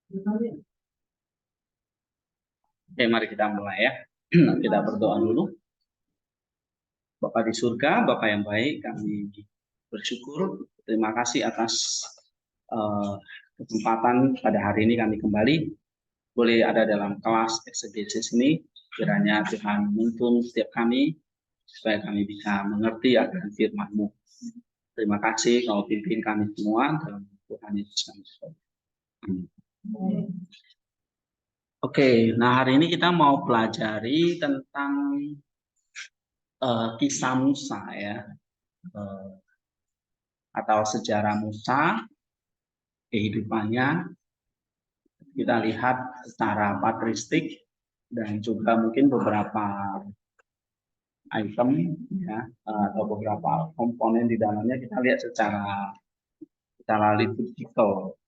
Oke, mari kita mulai ya. Kita berdoa dulu. Bapa di surga, Bapa yang baik, kami bersyukur. Terima kasih atas kesempatan pada hari ini kami kembali boleh ada dalam kelas eksegesis ini. Kiranya Tuhan menuntun setiap kami supaya kami bisa mengerti akan firman-Mu. Terima kasih kau pimpin kami semua dalam Tuhan Yesus Kristus. Amin. Oke, nah hari ini kita mau pelajari tentang kisah Musa ya, atau sejarah Musa, kehidupannya. Kita lihat secara patristik dan juga mungkin beberapa item ya, atau beberapa komponen di dalamnya kita lihat secara liturgical.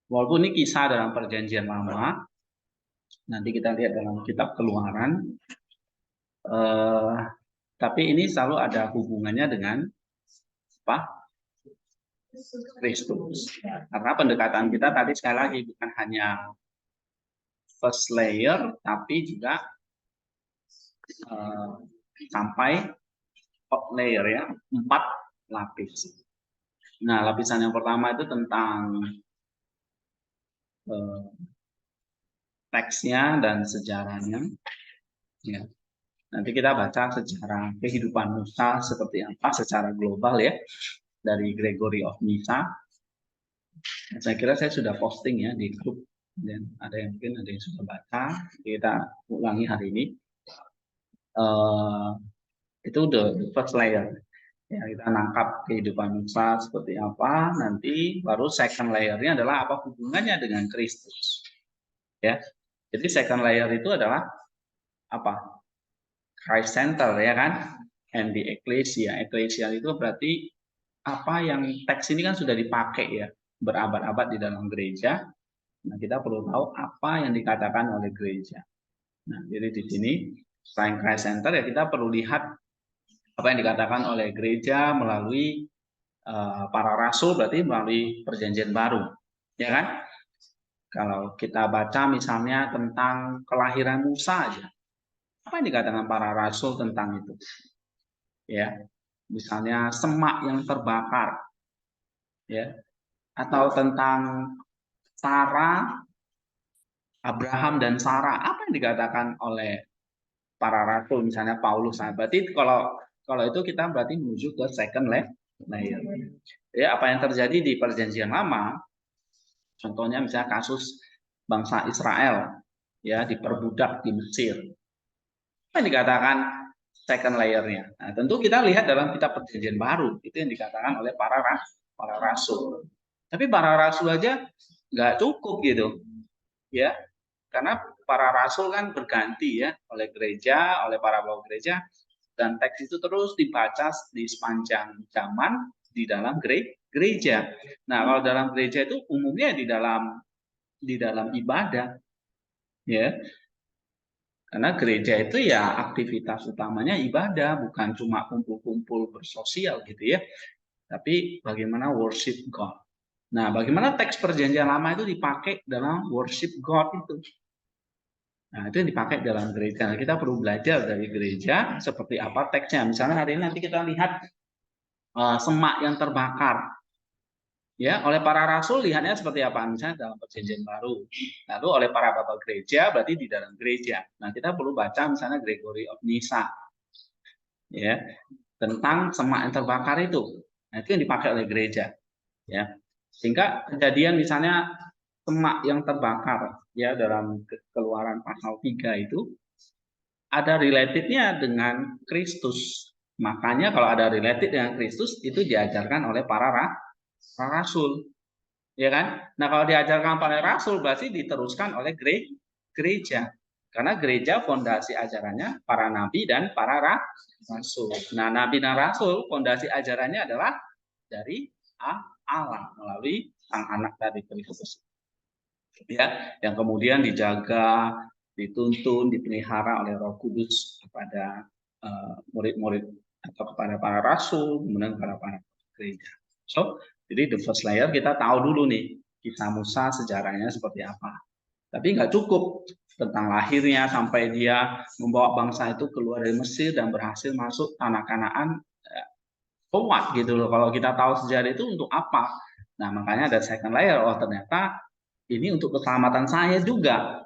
Walaupun ini kisah dalam perjanjian lama, nanti kita lihat dalam kitab Keluaran, tapi ini selalu ada hubungannya dengan apa? Kristus. Karena pendekatan kita tadi sekali lagi bukan hanya first layer, tapi juga sampai top layer ya, 4 lapis. Nah, lapisan yang pertama itu tentang teksnya dan sejarahnya. Ya. Nanti kita baca sejarah kehidupan Musa seperti apa secara global ya, dari Gregory of Nyssa. Saya kira saya sudah posting ya di grup, dan ada yang sudah baca. Kita ulangi hari ini. Itu the first layer. Ya, kita nangkap kehidupan Musa seperti apa. Nanti baru second layernya adalah apa hubungannya dengan Kristus. Ya, jadi second layer itu adalah apa? Christ center ya kan? And the ecclesia. Ecclesia itu berarti apa yang teks ini kan sudah dipakai ya berabad-abad di dalam gereja. Nah, kita perlu tahu apa yang dikatakan oleh gereja. Nah, jadi di sini selain Christ center ya kita perlu lihat apa yang dikatakan oleh gereja melalui para rasul, berarti melalui perjanjian baru, ya kan? Kalau kita baca misalnya tentang kelahiran Musa aja, apa yang dikatakan para rasul tentang itu? Ya, misalnya semak yang terbakar, ya, atau tentang Sarah, Abraham dan Sarah, apa yang dikatakan oleh para rasul, misalnya Paulus. Nah, berarti kalau itu kita berarti menuju ke second layer. Ya, apa yang terjadi di perjanjian lama, contohnya misalnya kasus bangsa Israel ya diperbudak di Mesir. Apa yang dikatakan second layernya? Nah, tentu kita lihat dalam kitab perjanjian baru itu yang dikatakan oleh para rasul. Tapi para rasul aja nggak cukup gitu, ya, karena para rasul kan berganti ya oleh gereja, oleh para bawa gereja, dan teks itu terus dibaca di sepanjang zaman di dalam gereja. Nah, kalau dalam gereja itu umumnya di dalam ibadah, ya, karena gereja itu ya aktivitas utamanya ibadah, bukan cuma kumpul-kumpul bersosial gitu ya, tapi bagaimana worship God. Nah, bagaimana teks perjanjian lama itu dipakai dalam worship God itu. Nah, itu yang dipakai dalam gereja. Nah, kita perlu belajar dari gereja seperti apa teksnya. Misalnya hari ini nanti kita lihat semak yang terbakar. Ya, oleh para rasul lihatnya seperti apa? Misalnya dalam perjanjian baru. Lalu oleh para bapak gereja berarti di dalam gereja. Nah, kita perlu baca misalnya Gregory of Nyssa. Ya, tentang semak yang terbakar itu. Nah, itu yang dipakai oleh gereja. Ya. Sehingga kejadian misalnya semak yang terbakar ya dalam Keluaran pasal 3 itu ada relatednya dengan Kristus. Makanya kalau ada related dengan Kristus itu diajarkan oleh para rasul. Ya kan? Nah, kalau diajarkan oleh rasul berarti diteruskan oleh gereja. Karena gereja fondasi ajarannya para nabi dan para rasul. Nah, nabi dan rasul fondasi ajarannya adalah dari Allah melalui sang anak dari Kristus. Ya, yang kemudian dijaga, dituntun, dipelihara oleh Roh Kudus kepada murid-murid atau kepada para rasul, kemudian kepada para gereja. So, Jadi the first layer kita tahu dulu nih kisah Musa sejarahnya seperti apa. Tapi nggak cukup tentang lahirnya sampai dia membawa bangsa itu keluar dari Mesir dan berhasil masuk tanah Kanaan. For what gitu loh. Kalau kita tahu sejarah itu untuk apa? Nah, makanya ada second layer. Oh, ternyata ini untuk keselamatan saya juga.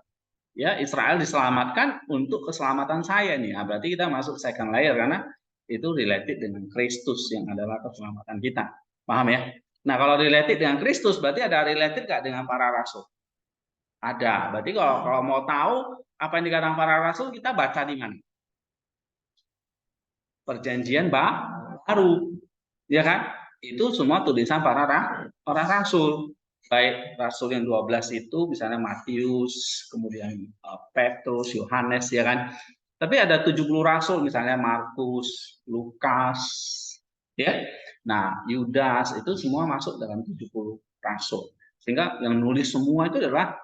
Ya, Israel diselamatkan untuk keselamatan saya nih. Nah, berarti kita masuk second layer karena itu related dengan Kristus yang adalah keselamatan kita. Paham ya? Nah, kalau related dengan Kristus berarti ada related nggak dengan para rasul? Ada. Berarti kalau mau tahu apa yang dikatakan para rasul, kita baca di mana? Perjanjian baru. Ya kan? Itu semua tulisan para rasul. Baik rasul yang 12 itu misalnya Matius, kemudian Petrus, Yohanes ya kan. Tapi ada 70 rasul misalnya Markus, Lukas, ya. Nah, Yudas itu semua masuk dalam 70 rasul. Sehingga yang nulis semua itu adalah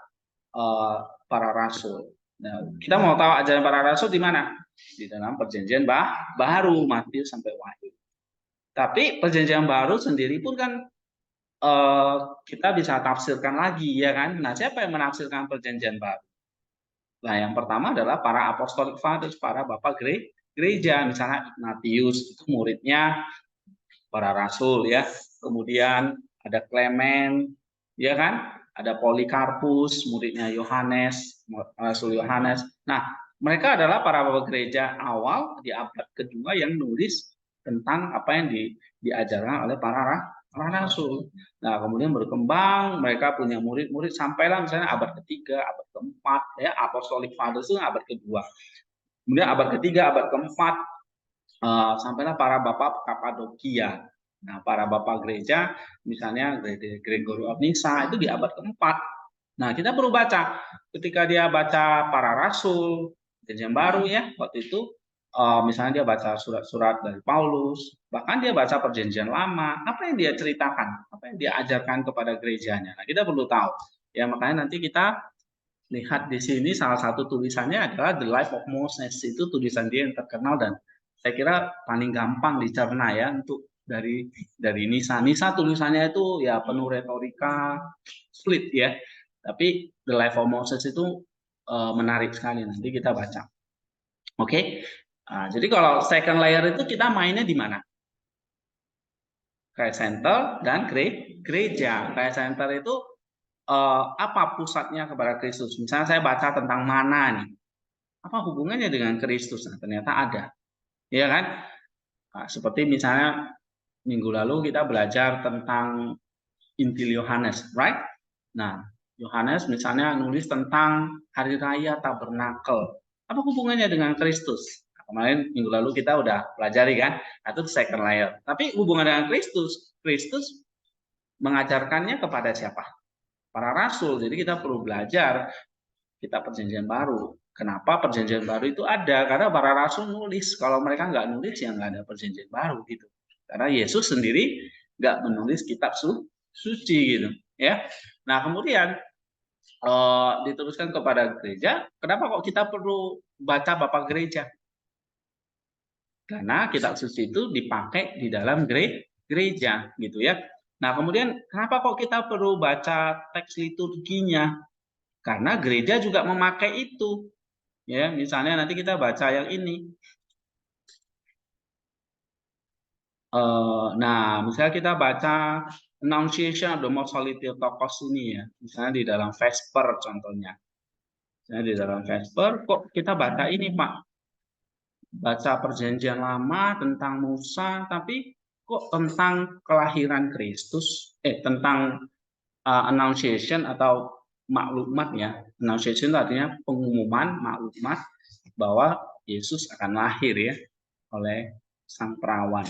para rasul. Nah, kita mau tahu ajaran para rasul di mana? Di dalam perjanjian baru, Matius sampai Wahyu. Tapi perjanjian baru sendiri pun kan kita bisa tafsirkan lagi ya kan. Nah, siapa yang menafsirkan perjanjian baru? Nah, yang pertama adalah para apostolic fathers, para bapak gereja, misalnya Ignatius itu muridnya para rasul ya. Kemudian ada Clement, ya kan? Ada Polikarpus, muridnya Yohanes, Rasul Yohanes. Nah, mereka adalah para bapak gereja awal di abad kedua yang nulis tentang apa yang diajarkan oleh para rasul. Nah, kemudian berkembang, mereka punya murid-murid sampailah misalnya abad ketiga, abad keempat, ya Apostolic Fathers itu abad kedua. Kemudian abad ketiga, abad keempat, sampailah para bapak Kapadokia. Nah, para bapak gereja, misalnya Gregory of Nyssa itu di abad keempat. Nah, kita perlu baca. Ketika dia baca para rasul, perjanjian baru ya, waktu itu misalnya dia baca surat-surat dari Paulus, bahkan dia baca perjanjian lama, apa yang dia ceritakan, apa yang dia ajarkan kepada gerejanya. Nah, kita perlu tahu. Ya, makanya nanti kita lihat di sini salah satu tulisannya adalah The Life of Moses. Itu tulisan dia yang terkenal dan saya kira paling gampang dicerna ya untuk dari Nisa. Nisa tulisannya itu ya penuh retorika, sulit ya. Tapi The Life of Moses itu menarik sekali, nanti kita baca. Oke. Nah, jadi kalau second layer itu kita mainnya di mana? Christ Center dan gereja. Christ Center itu apa pusatnya kepada Kristus? Misalnya saya baca tentang mana nih. Apa hubungannya dengan Kristus? Nah, ternyata ada. Ya kan? Nah, seperti misalnya minggu lalu kita belajar tentang Injil Yohanes, right? Nah, Yohanes misalnya nulis tentang hari raya Tabernakel. Apa hubungannya dengan Kristus? Nah, kemarin minggu lalu kita udah pelajari kan, itu second layer. Tapi hubungan dengan Kristus, Kristus mengajarkannya kepada siapa? Para rasul. Jadi kita perlu belajar kitab perjanjian baru. Kenapa perjanjian baru itu ada? Karena para rasul nulis. Kalau mereka nggak nulis, ya nggak ada perjanjian baru gitu. Karena Yesus sendiri nggak menulis kitab suci gitu, ya. Nah, kemudian diteruskan kepada gereja. Kenapa kok kita perlu baca bapak gereja? Karena kitab suci itu dipakai di dalam gereja, gitu ya. Nah, kemudian kenapa kok kita perlu baca teks liturginya? Karena gereja juga memakai itu. Ya, misalnya nanti kita baca yang ini. Nah, misalnya kita baca Annunciation of the Most Holy Theotokos ini ya. Misalnya di dalam Vesper contohnya. Misalnya di dalam Vesper, kok kita baca ini Pak? Baca perjanjian lama tentang Musa, tapi kok tentang kelahiran Kristus, tentang Annunciation atau maklumat ya. Annunciation itu artinya pengumuman, maklumat bahwa Yesus akan lahir ya oleh sang perawan.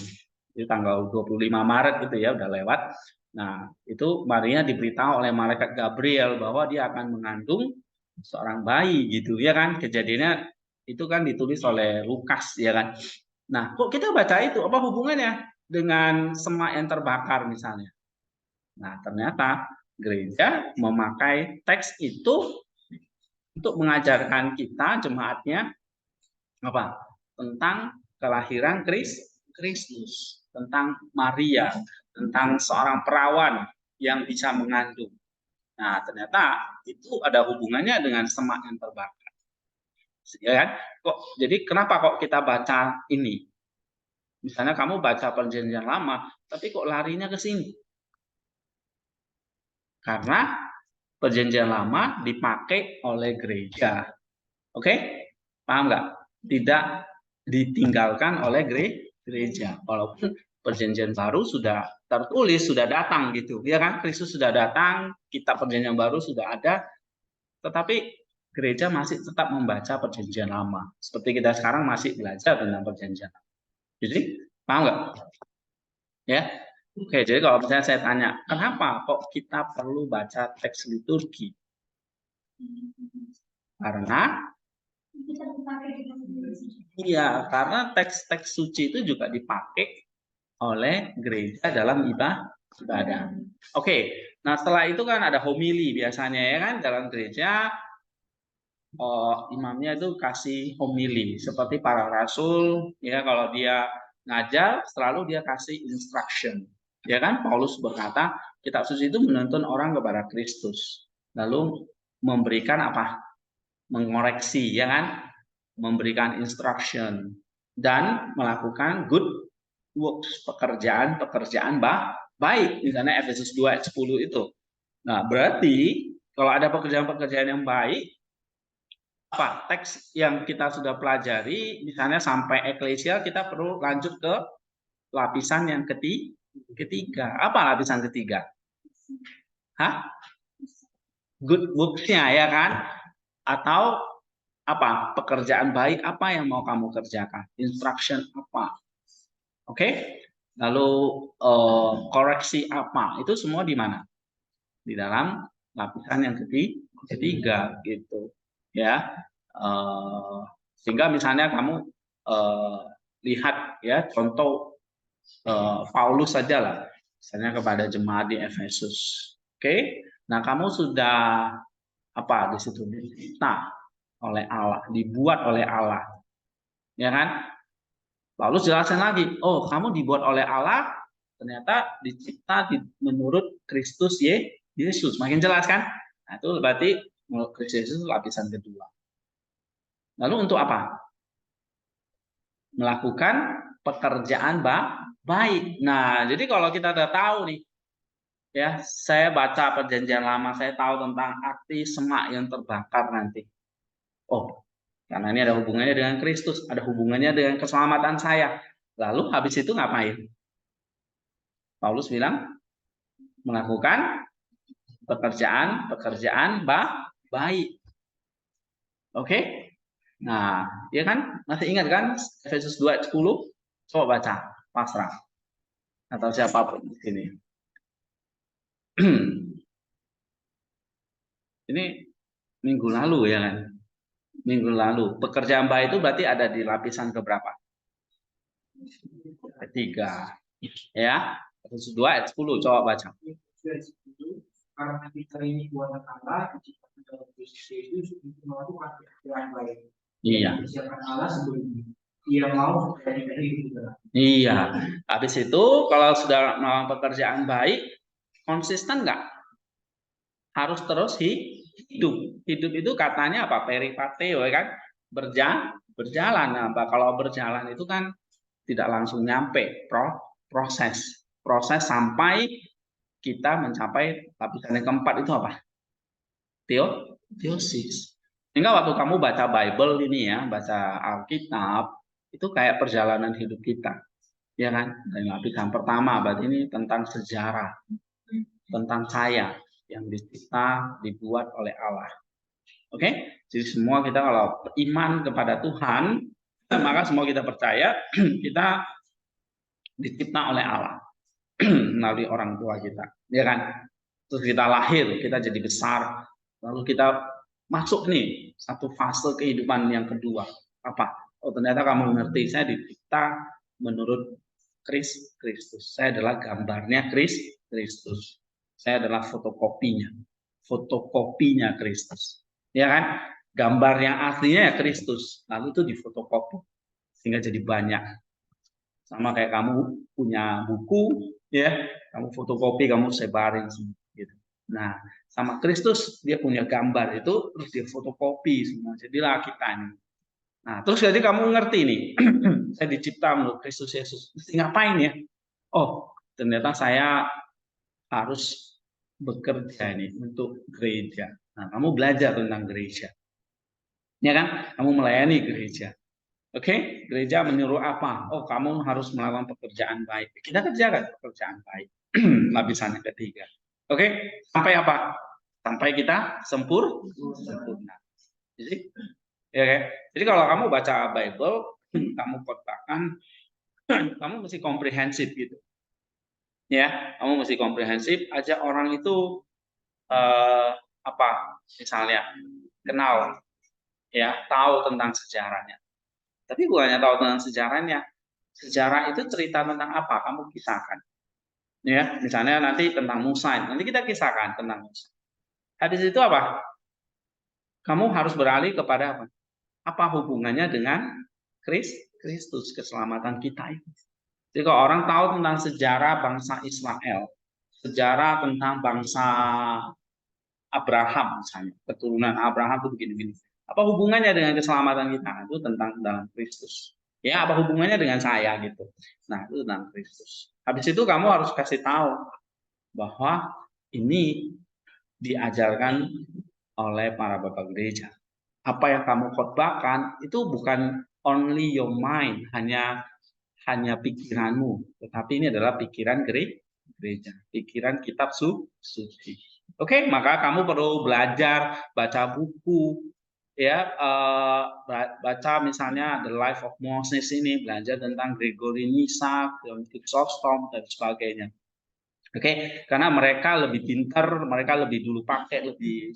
Itu tanggal 25 Maret gitu ya, udah lewat. Nah, itu Maria diberitahu oleh malaikat Gabriel bahwa dia akan mengandung seorang bayi gitu ya kan. Kejadiannya itu kan ditulis oleh Lukas ya kan. Nah, kok kita baca itu apa hubungannya dengan semak yang terbakar misalnya? Nah, ternyata gereja memakai teks itu untuk mengajarkan kita jemaatnya apa? Tentang kelahiran Kristus, tentang Maria, tentang seorang perawan yang bisa mengandung. Nah, ternyata itu ada hubungannya dengan semak yang terbakar. Ya kan? Jadi kenapa kok kita baca ini? Misalnya kamu baca Perjanjian Lama, tapi kok larinya ke sini? Karena Perjanjian Lama dipakai oleh gereja. Oke? Paham nggak? Tidak ditinggalkan oleh gereja. Walaupun Perjanjian Baru sudah tertulis, sudah datang gitu. Ya kan? Kristus sudah datang, kitab Perjanjian Baru sudah ada, tetapi gereja masih tetap membaca Perjanjian Lama. Seperti kita sekarang masih belajar tentang Perjanjian Lama. Jadi, paham nggak? Ya, oke. Jadi kalau misalnya saya tanya, kenapa kok kita perlu baca teks liturgi? Karena karena teks-teks suci itu juga dipakai oleh gereja dalam ibadah. Oke, nah setelah itu kan ada homili biasanya ya kan dalam gereja. Imamnya itu kasih homili seperti para rasul ya, kalau dia ngajar selalu dia kasih instruction ya kan. Paulus berkata kitab suci itu menuntun orang kepada Kristus, lalu memberikan apa, mengoreksi ya kan, memberikan instruction dan melakukan good works, pekerjaan baik, misalnya Efesus 2 ayat 10 itu. Nah berarti kalau ada pekerjaan-pekerjaan yang baik, apa teks yang kita sudah pelajari, misalnya sampai eklesia, kita perlu lanjut ke lapisan yang ketiga. Apa lapisan ketiga? Good works-nya ya kan? Atau apa? Pekerjaan baik apa yang mau kamu kerjakan? Instruction apa? Oke? Lalu koreksi apa? Itu semua di mana? Di dalam lapisan yang ketiga gitu. Ya, sehingga misalnya kamu lihat ya contoh Paulus saja lah, misalnya kepada jemaat di Efesus. Oke, nah kamu sudah apa di situ dicipta oleh Allah, dibuat oleh Allah, ya kan? Paulus jelasin lagi, oh kamu dibuat oleh Allah, ternyata dicipta menurut Kristus Yesus, makin jelas kan? Nah itu berarti menurut Kristus Yesus lapisan kedua. Lalu untuk apa? Melakukan pekerjaan baik. Nah, jadi kalau kita udah tahu nih, ya, saya baca Perjanjian Lama, saya tahu tentang arti semak yang terbakar nanti. Oh, karena ini ada hubungannya dengan Kristus, ada hubungannya dengan keselamatan saya. Lalu habis itu ngapain? Paulus bilang melakukan pekerjaan baik. Oke? Nah, ya kan? Masih ingat kan Efesus 2 ayat 10? Coba baca, pasrah. Atau siapapun di sini. Ini minggu lalu ya kan? Minggu lalu. Pekerjaan baik itu berarti ada di lapisan keberapa? Ketiga. Ya. Efesus 2 ayat 10, coba baca. Karena kita ini buatan Allah, diciptakan dalam Kristus Yesus untuk melakukan pekerjaan baik. Iya. Diciptakan Allah sebelumnya. Ia mau supaya kita hidup. Iya. Habis itu kalau sudah melakukan pekerjaan baik, konsisten nggak? Harus terus hidup. Hidup itu katanya apa? Peripateo kan? Berjalan. Nah, kalau berjalan itu kan tidak langsung nyampe, proses sampai kita mencapai lapisan yang keempat itu apa? Teosis. Sehingga waktu kamu baca Bible ini ya, baca Alkitab, itu kayak perjalanan hidup kita. Ya kan? Dan lapisan pertama berarti ini tentang sejarah, tentang saya yang dicipta, dibuat oleh Allah. Oke? Jadi semua kita kalau beriman kepada Tuhan, maka semua kita percaya kita dicipta oleh Allah melalui orang tua kita, ya kan? Terus kita lahir, kita jadi besar, lalu kita masuk nih satu fase kehidupan yang kedua. Apa? Oh ternyata kamu mengerti, saya dicipta menurut Kristus. Saya adalah gambarnya Kristus. Saya adalah fotokopinya Kristus. Ya kan? Gambar yang aslinya ya Kristus, lalu itu difotokopi sehingga jadi banyak. Sama kayak kamu punya buku, ya, kamu fotokopi, kamu sebarin semua gitu. Nah, sama Kristus dia punya gambar itu terus dia fotokopi semua. Jadilah kita ini. Nah, terus jadi kamu ngerti nih, saya dicipta menurut Kristus Yesus. Mesti ngapain ya? Oh, ternyata saya harus bekerja ini untuk gereja. Nah, kamu belajar tentang gereja. Ya kan? Kamu melayani gereja. Oke, gereja menyuruh apa? Oh, kamu harus melakukan pekerjaan baik. Kita kerjakan pekerjaan baik. Lapisan yang ketiga. Oke, sampai apa? Sampai kita sempurna. Jadi, ya kan? Jadi kalau kamu baca Bible, kamu khotbahkan, kamu mesti komprehensif gitu. Ya, kamu mesti komprehensif. Aja orang itu apa? Misalnya kenal, ya, tahu tentang sejarahnya. Tapi bukannya tahu tentang sejarahnya. Sejarah itu cerita tentang apa? Kamu kisahkan. Ya, misalnya nanti tentang Musa. Nanti kita kisahkan tentang Musa. Habis itu apa? Kamu harus beralih kepada apa? Apa hubungannya dengan Kristus, keselamatan kita itu. Jadi kalau orang tahu tentang sejarah bangsa Israel, sejarah tentang bangsa Abraham misalnya, keturunan Abraham itu begini-begini. Apa hubungannya dengan keselamatan kita? Itu tentang dalam Kristus. Ya, apa hubungannya dengan saya gitu. Nah, itu tentang Kristus. Habis itu kamu harus kasih tahu bahwa ini diajarkan oleh para bapak gereja. Apa yang kamu khotbahkan itu bukan only your mind, hanya pikiranmu, tetapi ini adalah pikiran gereja, pikiran kitab suci. Oke, maka kamu perlu belajar, baca buku, ya, baca misalnya The Life of Moses ini, belajar tentang Gregory Nyssa, Chrysostom dan sebagainya. Oke, karena mereka lebih pintar, mereka lebih dulu pakai, lebih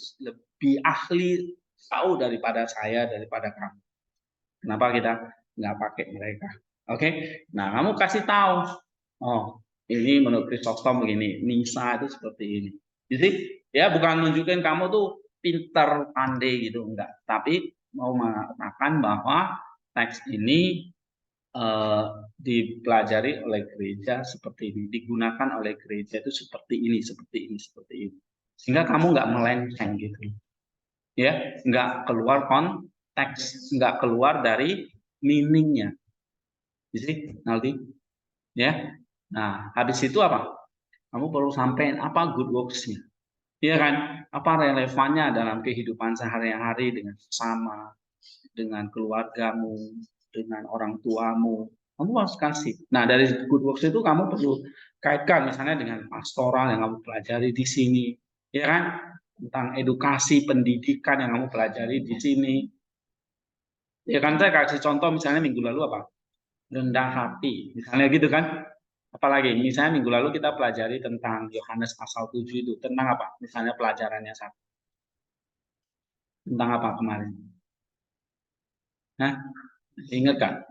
ahli tahu daripada saya, daripada kamu. Kenapa kita nggak pakai mereka? Oke, nah kamu kasih tahu, oh ini menurut Chrysostom begini, Nyssa itu seperti ini. Jadi ya bukan nunjukin kamu tuh pintar, pandai gitu, enggak. Tapi mau mengatakan bahwa teks ini dipelajari oleh gereja seperti ini, digunakan oleh gereja itu seperti ini, seperti ini, seperti ini. Sehingga kamu nggak melenceng gitu, ya, nggak keluar konteks, nggak keluar dari meaningnya. Jadi nanti, ya. Nah, habis itu apa? Kamu perlu sampaikan apa good works-nya, ya kan? Apa relevannya dalam kehidupan sehari-hari dengan sesama, dengan keluargamu, dengan orang tuamu. Kamu harus kasih. Nah, dari good works itu kamu perlu kaitkan misalnya dengan pastoral yang kamu pelajari di sini, ya kan? Tentang edukasi pendidikan yang kamu pelajari di sini. Ya kan, saya kasih contoh misalnya minggu lalu apa? Rendah hati, misalnya gitu kan. Apalagi misalnya minggu lalu kita pelajari tentang Yohanes pasal 7 itu, tentang apa? Misalnya pelajarannya satu. Tentang apa kemarin? Nah, ingat kan?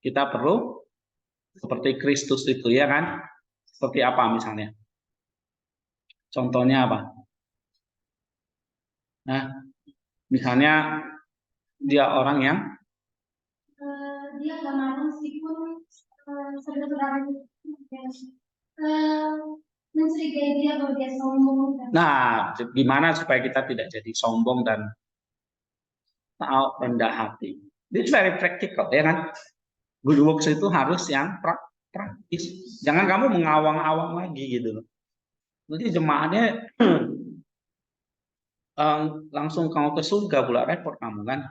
Kita perlu seperti Kristus itu, ya kan? Seperti apa misalnya? Contohnya apa? Nah, misalnya dia orang yang dia nggak marah meskipun saudara-saudara mencurigai dia bahwa dia sombong. Nah, gimana supaya kita tidak jadi sombong dan tahu rendah hati? It's very practical, ya kan? Good works itu harus yang praktis. Jangan kamu mengawang-awang lagi gitu loh. Nanti jemaahnya langsung kamu ke surga pula, repot kamu kan.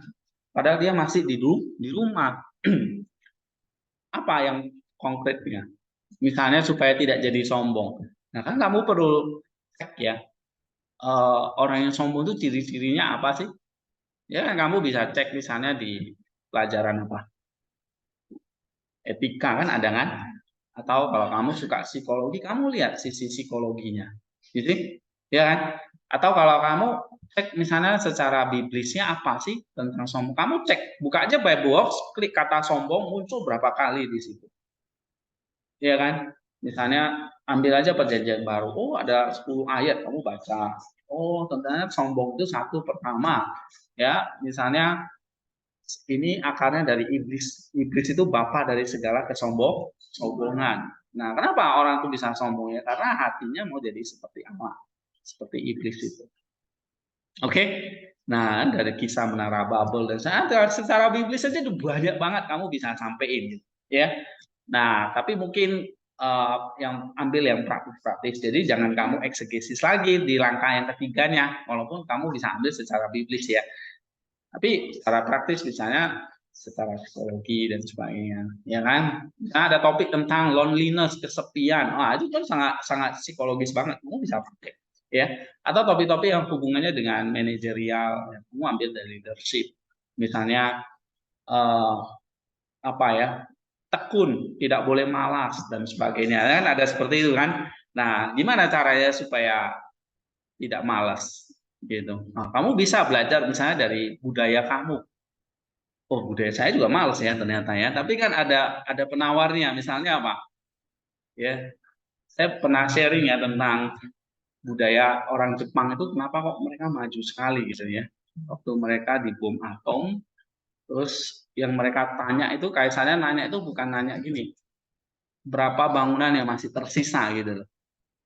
Padahal dia masih di rumah. Apa yang konkretnya? Misalnya supaya tidak jadi sombong. Nah kan kamu perlu cek ya, orang yang sombong itu ciri-cirinya apa sih? Ya kan kamu bisa cek misalnya di pelajaran apa? Etika kan ada kan? Atau kalau kamu suka psikologi, kamu lihat sisi psikologinya. Gitu, ya kan? Atau kalau kamu cek misalnya secara biblisnya apa sih tentang sombong, kamu cek, buka aja Bibleworks, klik kata sombong, muncul berapa kali di situ. Ya kan? Misalnya ambil aja perjanjian baru, oh ada 10 ayat kamu baca. Oh, tentang sombong itu satu pertama. Ya, misalnya ini akarnya dari iblis. Iblis itu bapak dari segala kesombongan. Nah, kenapa orang itu bisa sombong ya? Karena hatinya mau jadi seperti Allah, seperti iblis itu. Oke, nah dari kisah menara Babel dan secara biblis saja itu banyak banget kamu bisa sampein, gitu, ya. Nah, tapi mungkin yang ambil yang praktis-praktis. Jadi jangan kamu eksegesis lagi di langkah yang ketiganya, walaupun kamu bisa ambil secara biblis ya. Tapi secara praktis misalnya secara psikologi dan sebagainya, ya kan? Nah, ada topik tentang loneliness, kesepian. Itu kan sangat sangat psikologis banget. Kamu bisa pakai, ya. Atau topik-topik yang hubungannya dengan manajerial, ya, kamu ambil dari leadership. Misalnya apa ya? Tekun, tidak boleh malas dan sebagainya. Kan ada seperti itu kan? Nah, gimana caranya supaya tidak malas gitu? Nah, kamu bisa belajar misalnya dari budaya kamu. Oh, budaya saya juga males ya ternyata ya. Tapi kan ada penawarnya. Misalnya apa? Ya, saya pernah sharing ya tentang budaya orang Jepang itu kenapa kok mereka maju sekali gitu ya. Waktu mereka di bom atom, terus yang mereka tanya itu kaisarnya nanya itu bukan nanya gini, berapa bangunan yang masih tersisa gitu loh.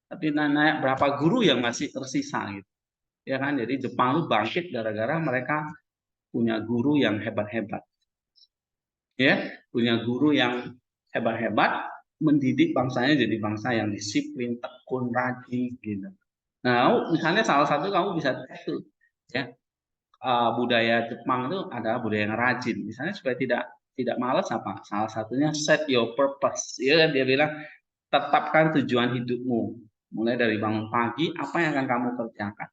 Tapi nanya berapa guru yang masih tersisa gitu. Ya kan? Jadi Jepang itu bangkit gara-gara mereka punya guru yang hebat-hebat. Ya, punya guru yang hebat-hebat, mendidik bangsanya jadi bangsa yang disiplin, tekun, rajin gitu. Nah, misalnya salah satu kamu bisa itu ya, budaya Jepang itu adalah budaya yang rajin. Misalnya supaya tidak malas apa? Salah satunya set your purpose. Ya, dia bilang tetapkan tujuan hidupmu. Mulai dari bangun pagi, apa yang akan kamu kerjakan?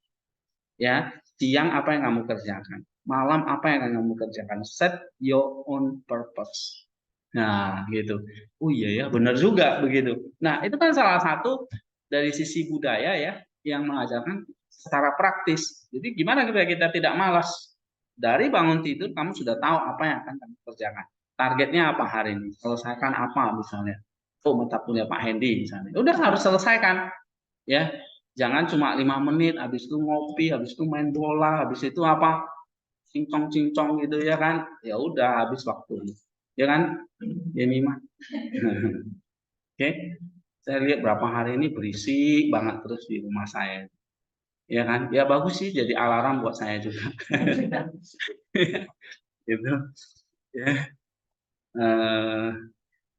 Ya, siang apa yang kamu kerjakan? Malam apa yang akan kamu kerjakan? Set your own purpose. Nah, gitu. Oh iya ya, benar juga begitu. Nah, itu kan salah satu dari sisi budaya ya yang mengajarkan secara praktis. Jadi gimana supaya kita tidak malas? Dari bangun tidur kamu sudah tahu apa yang akan kamu kerjakan. Targetnya apa hari ini? Selesaikan apa misalnya? Oh, mata kuliah Pak Hendy misalnya. Udah harus selesaikan ya. Jangan cuma 5 menit, habis itu ngopi, habis itu main bola, habis itu apa? Cincong-cincong gitu ya kan. Ya udah habis waktu. Ya kan? Ini mah. Oke. Saya lihat berapa hari ini berisik banget terus di rumah saya. Ya kan? Ya bagus sih jadi alarm buat saya juga. Gitu. Ya.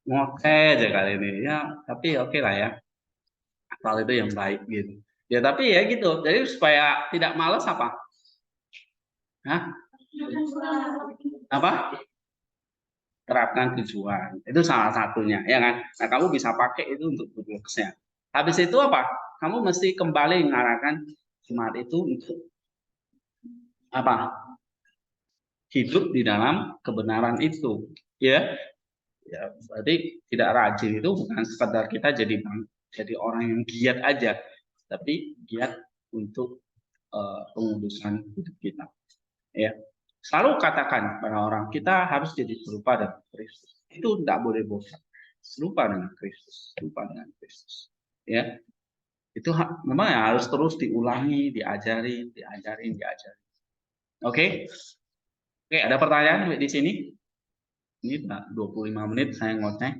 Ngoceh aja kali ini. Ya, tapi oke lah ya. Asal itu yang baik gitu. Ya tapi ya gitu. Jadi supaya tidak malas apa? Hah? Apa? Terapkan tujuan. Itu salah satunya, ya kan? Nah, kamu bisa pakai itu untuk tugasnya. Habis itu apa? Kamu mesti kembali mengarahkan semangat itu untuk apa? Hidup di dalam kebenaran itu, ya. Ya, berarti tidak rajin itu bukan sekedar kita jadi orang yang giat aja, tapi giat untuk pengudusan hidup kita. Ya, selalu katakan pada orang kita harus jadi serupa dengan Kristus. Itu tidak boleh bosan. Serupa dengan Kristus, serupa dengan Kristus. Ya, itu memang ya harus terus diulangi, diajari. Oke, oke. Ada pertanyaan di sini? Ini 25 menit saya ngoceh.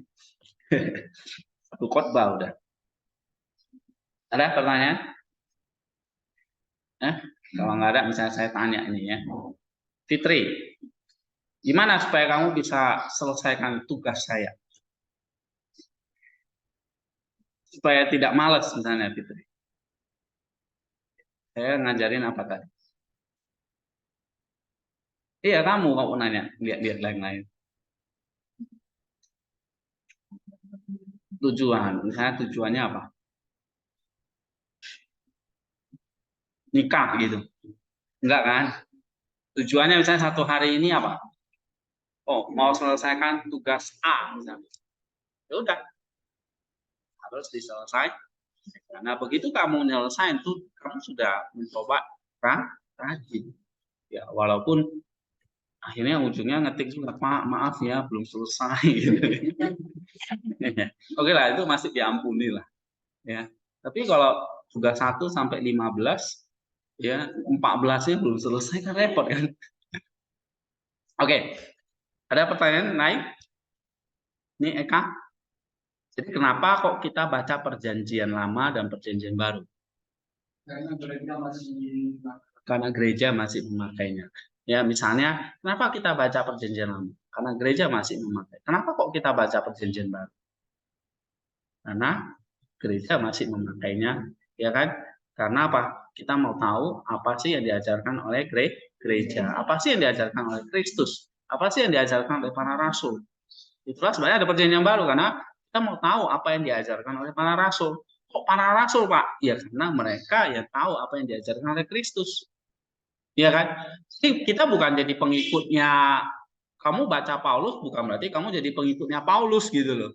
Satu khotbah udah. Ada pertanyaan? Kalau nggak ada, misalnya saya tanya ini ya. Fitri, gimana supaya kamu bisa selesaikan tugas saya? Supaya tidak malas misalnya Fitri. Saya ngajarin apa tadi? Iya, kamu nanya, lihat lain-lain. Tujuan, misalnya tujuannya apa? Nikah gitu. Enggak kan? Tujuannya misalnya satu hari ini apa? Oh, mau selesaikan tugas A misalnya. Ya udah, harus diselesaikan. Nah, begitu kamu nyelesain tuh, kamu sudah mencoba rajin. Ya, walaupun akhirnya ujungnya ngetik juga, Pak, maaf ya, belum selesai. Oke lah, itu masih diampuni lah. Ya, tapi kalau tugas 1 sampai 15, ya 14-nya belum selesai kan repot kan. Oke, ada pertanyaan lain? Ini Eka, Jadi kenapa kok kita baca perjanjian lama dan perjanjian baru? Karena gereja masih memakainya. Ya, misalnya, kenapa kita baca perjanjian lama? Karena gereja masih memakai. Kenapa kok kita baca perjanjian baru? Karena gereja masih memakainya, ya kan? Karena apa? Kita mau tahu apa sih yang diajarkan oleh gereja, apa sih yang diajarkan oleh Kristus, apa sih yang diajarkan oleh para rasul. Itulah sebenarnya ada perjanjian baru, karena kita mau tahu apa yang diajarkan oleh para rasul. Kok para rasul, Pak? Ya karena mereka yang tahu apa yang diajarkan oleh Kristus. Ya kan? Jadi kita bukan jadi pengikutnya, kamu baca Paulus bukan berarti kamu jadi pengikutnya Paulus gitu loh.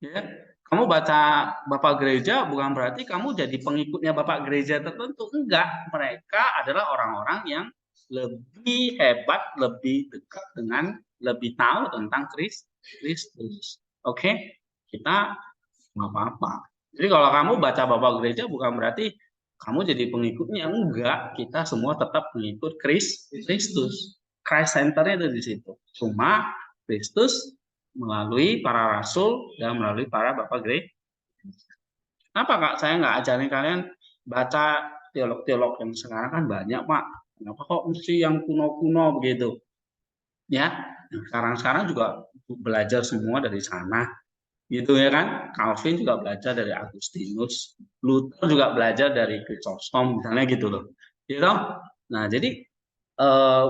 Ya. Kamu baca Bapak Gereja bukan berarti kamu jadi pengikutnya Bapak Gereja tertentu. Enggak, mereka adalah orang-orang yang lebih hebat, lebih dekat dengan, lebih tahu tentang Kristus. Oke? Kita nggak apa-apa. Jadi kalau kamu baca Bapak Gereja bukan berarti kamu jadi pengikutnya. Enggak, kita semua tetap pengikut Kristus. Christ Center-nya itu di situ. Cuma Kristus melalui para rasul dan melalui para bapak gereja. Kenapa Kak saya nggak ajarin kalian baca teolog-teolog yang sekarang kan banyak Pak. Kenapa kok mesti yang kuno-kuno begitu? Ya, sekarang juga belajar semua dari sana. Gitu ya kan? Calvin juga belajar dari Agustinus, Luther juga belajar dari Chrysostom misalnya gitu loh. Gitu. Nah, jadi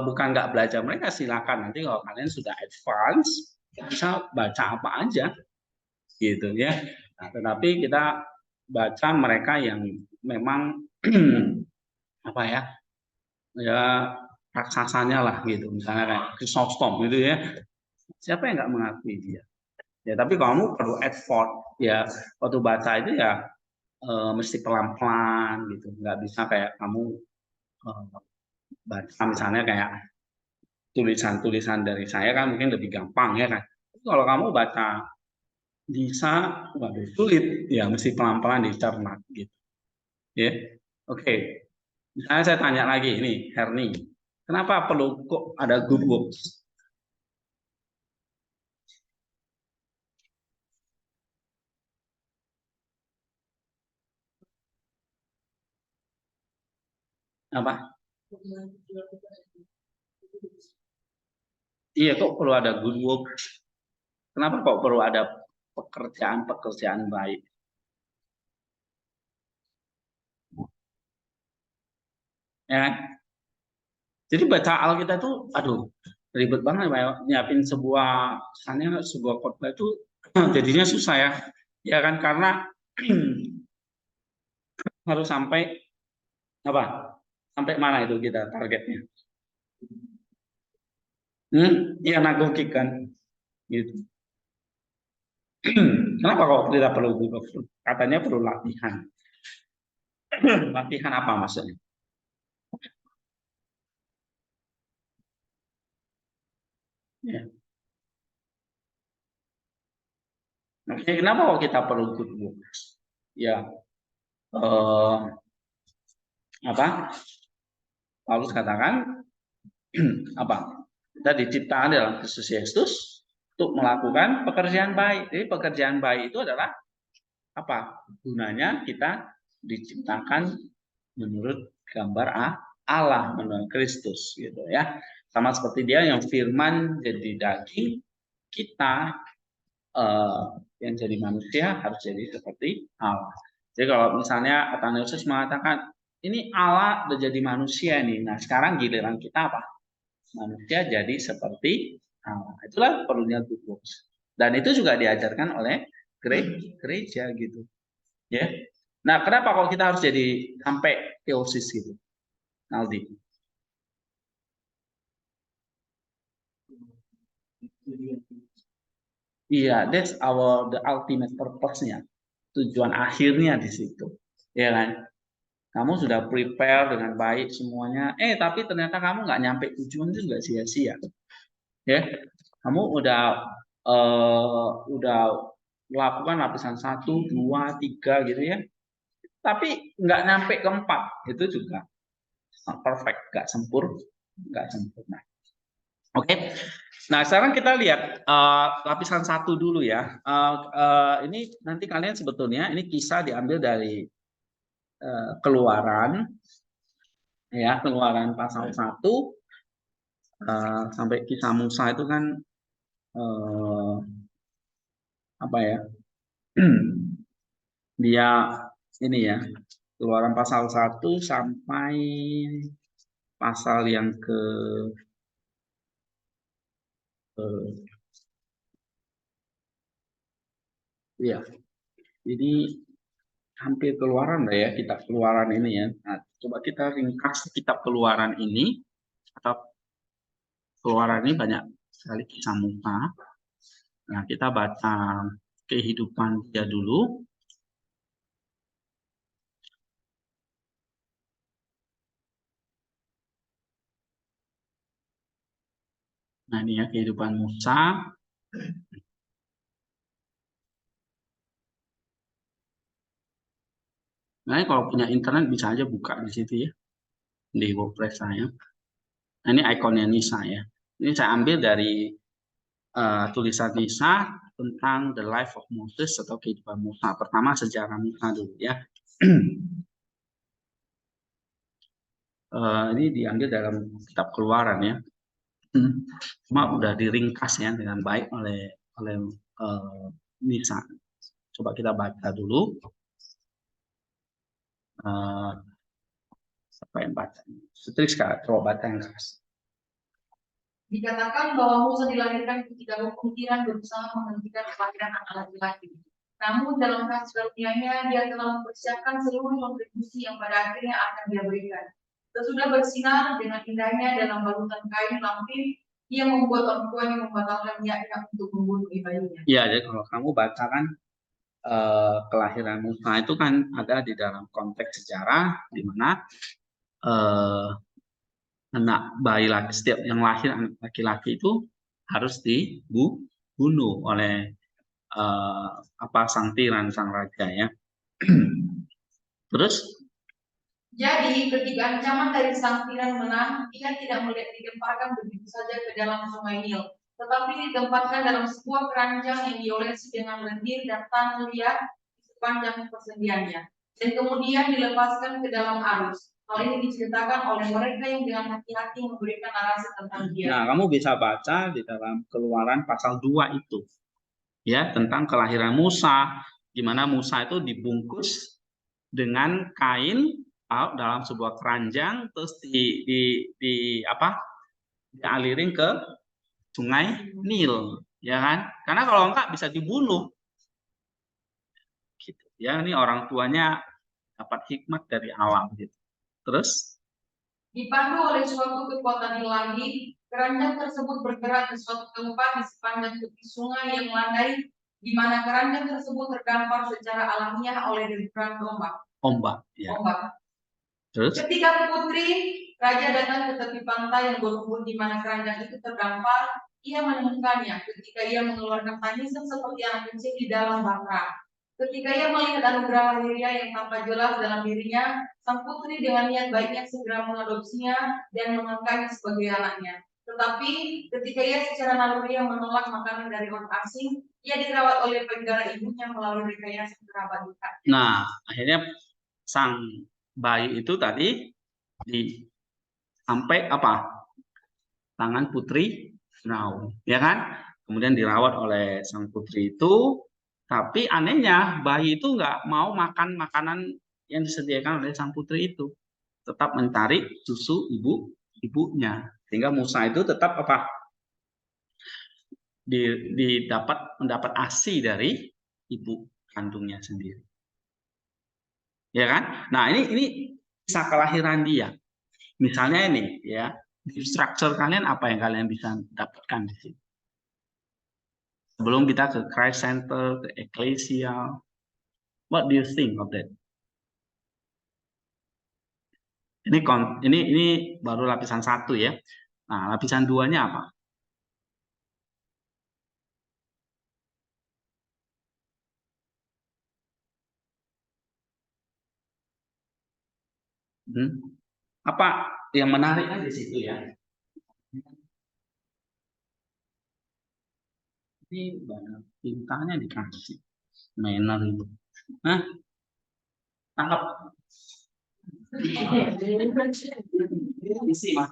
bukan nggak belajar mereka, silakan nanti kalau kalian sudah advance bisa baca apa aja gitu ya. Nah, tetapi kita baca mereka yang memang apa ya raksasanya lah gitu, misalnya kayak Chrysostom gitu ya. Siapa yang nggak mengakui dia? Ya tapi kamu perlu effort ya waktu baca itu ya mesti pelan-pelan gitu, nggak bisa kayak kamu baca misalnya kayak tulisan-tulisan dari saya kan mungkin lebih gampang ya kan. Tapi kalau kamu baca bisa, waduh sulit ya mesti pelan-pelan dicerna gitu. Ya, oke. Misalnya saya tanya lagi ini, Herni, kenapa perlu kok ada good works? Apa? Iya kok perlu ada good works? Kenapa kok perlu ada pekerjaan-pekerjaan baik? Ya kan? Jadi baca Alkitab itu, aduh, ribet banget ya, nyiapin sebuah khotbah itu jadinya susah ya, ya kan karena harus sampai apa? Sampai mana itu kita targetnya? Ya nagokik kan, gitu. Kenapa kok tidak perlu Google? Katanya perlu latihan. Latihan apa maksudnya? Ya. Oke, kenapa kok kita perlu good works? Ya, apa? Paulus katakan apa? Kita diciptakan dalam Kristus Yesus untuk melakukan pekerjaan baik. Jadi pekerjaan baik itu adalah apa? Gunanya kita diciptakan menurut gambar Allah, menurut Kristus gitu ya. Sama seperti dia yang firman jadi daging, kita yang jadi manusia harus jadi seperti Allah. Jadi kalau misalnya Athanasius mengatakan ini Allah udah jadi manusia nih. Nah, sekarang giliran kita apa? Manusia jadi seperti Allah. Itulah perlunya good works. Dan itu juga diajarkan oleh gereja gitu. Ya. Nah, kenapa kalau kita harus jadi sampai teosis gitu? Naldi. Iya, that's the ultimate purpose-nya. Tujuan akhirnya di situ. Ya kan? Kamu sudah prepare dengan baik semuanya, tapi ternyata kamu nggak nyampe tujuan itu juga sia-sia. Ya, kamu udah melakukan lapisan 1, 2, 3 gitu ya, tapi nggak nyampe ke 4, itu juga perfect, nggak sempurna. Oke. Nah, sekarang kita lihat lapisan 1 dulu ya. Ini nanti kalian sebetulnya ini kisah diambil dari Keluaran ya, Keluaran pasal 1 sampai kisah Musa itu kan eh, apa ya? Dia ini ya, Keluaran pasal 1 sampai pasal yang ke ya. Jadi hampir keluaran lah ya kitab Keluaran ini ya. Nah, coba kita ringkas kitab Keluaran ini atau Keluaran ini banyak sekali kisah Musa. Nah, kita baca kehidupan dia dulu. Nah, ini ya kehidupan Musa. Nah, kalau punya internet bisa aja buka di situ ya, di WordPress saya. Nah, ini ikonnya Nisa ya. Ini saya ambil dari tulisan Nisa tentang The Life of Moses atau kehidupan Musa. Pertama sejarah Musa dulu ya. Ini diambil dalam kitab Keluaran ya. Cuma udah diringkas ya dengan baik oleh Nisa. Coba kita baca dulu. Siapa yang baca? Setrik sekali. Coba baca yang keras. Dikatakan bahwa Musa dilahirkan ketika pemikiran berusaha menghentikan kelahiran anak laki-laki. Namun dalam kasih karunia-Nya dia telah mempersiapkan seluruh kontribusi yang pada akhirnya akan dia berikan. Sesudah bersinar dengan indahnya dalam balutan kain lampin, ia membuat orang tuanya membatalkan niatnya untuk membunuh bayinya. Iya, jadi kalau kamu baca kan kelahiran Musa itu kan ada di dalam konteks sejarah di mana anak bayi laki setiap yang lahir anak laki-laki itu harus dibunuh oleh sang tiran sang raja ya. Terus jadi ketika ancaman dari sang tiran menang, ia tidak melihat dilemparkan begitu saja ke dalam sungai Nil, tetapi ditempatkan dalam sebuah keranjang yang diolesi dengan lendir dan tanah liat di sepanjang persendiannya, dan kemudian dilepaskan ke dalam arus. Hal ini diceritakan oleh mereka yang dengan hati-hati memberikan narasi tentang dia. Nah, kamu bisa baca di dalam Keluaran pasal 2 itu. Ya, tentang kelahiran Musa, di mana Musa itu dibungkus dengan kain dalam sebuah keranjang terus dialirin ke sungai Nil, ya kan? Karena kalau enggak bisa dibunuh. Gitu. Ya, ini orang tuanya dapat hikmat dari alam gitu. Terus dipandu oleh suatu kekuatan ilahi, keranjang tersebut bergerak di suatu tempat di sepanjang tepi sungai yang landai, di mana keranjang tersebut terdampar secara alamiah oleh deburan ombak. Ya. Terus ketika putri raja datang ke tepi pantai yang berhubung di mana keranjang itu terdampar, ia menemukannya ketika ia mengeluarkan tangisan seperti anak kecil di dalam baka. Ketika ia melihat anugerah lahiriah yang tampak jelas dalam dirinya, sang putri dengan niat baiknya segera mengadopsinya dan mengangkatnya sebagai anaknya. Tetapi ketika ia secara naluriah menolak makanan dari orang asing, ia dirawat oleh penjara ibunya melalui rekayasa kerabat dekat. Nah, akhirnya sang bayi itu tadi sampai tangan putri Firaun, ya kan? Kemudian dirawat oleh sang putri itu. Tapi anehnya bayi itu nggak mau makan makanan yang disediakan oleh sang putri itu, tetap mencari susu ibunya, sehingga Musa itu tetap mendapat ASI dari ibu kandungnya sendiri, ya kan? Nah ini kisah kelahiran dia. Misalnya ini ya, di structure kalian apa yang kalian bisa dapatkan di sini? Sebelum kita ke Christ Center, ke Ecclesia, what do you think of that? Ini baru lapisan 1 ya. Nah, lapisan 2-nya apa? Apa yang menariknya di situ ya? Ini banyak tintanya dikasih. Manner itu. Hah? Tangkap. Isi mas.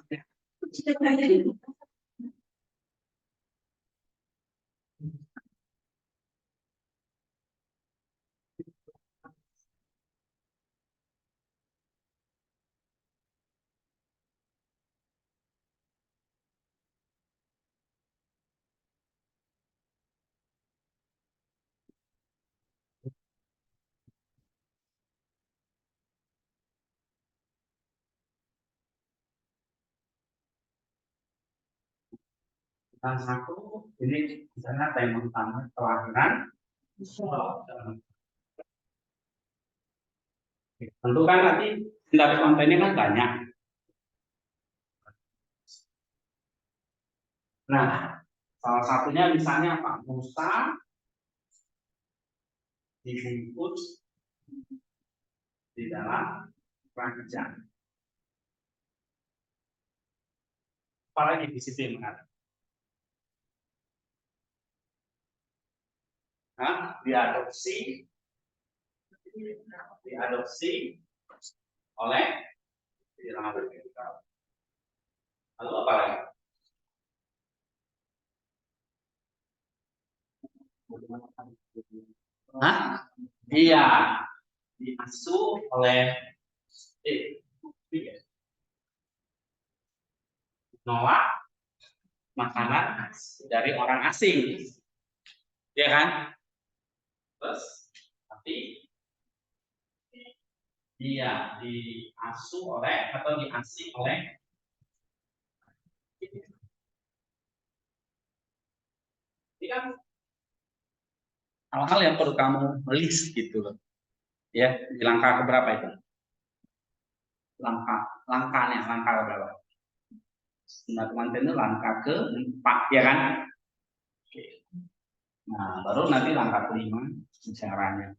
Tentang satu, ini misalnya tema utama kelahiran. Tentu kan nanti tindak kontennya kan banyak. Nah, salah satunya misalnya apa? Musa dibungkus di dalam ranjang. Apalagi di situ yang menarik. Nah, diadopsi oleh lalu apa lagi? Hah? Iya, diasuh oleh Noah makanan dari orang asing, ya kan? Terus, tapi dia diasuh oleh atau diasih oleh ini kan hal-hal yang perlu kamu list gitu loh, ya. Di langkah keberapa itu? Langkahnya berapa? Teman-teman itu langkah ke-4, ya kan? Oke. Nah, baru nanti langkah kelima caranya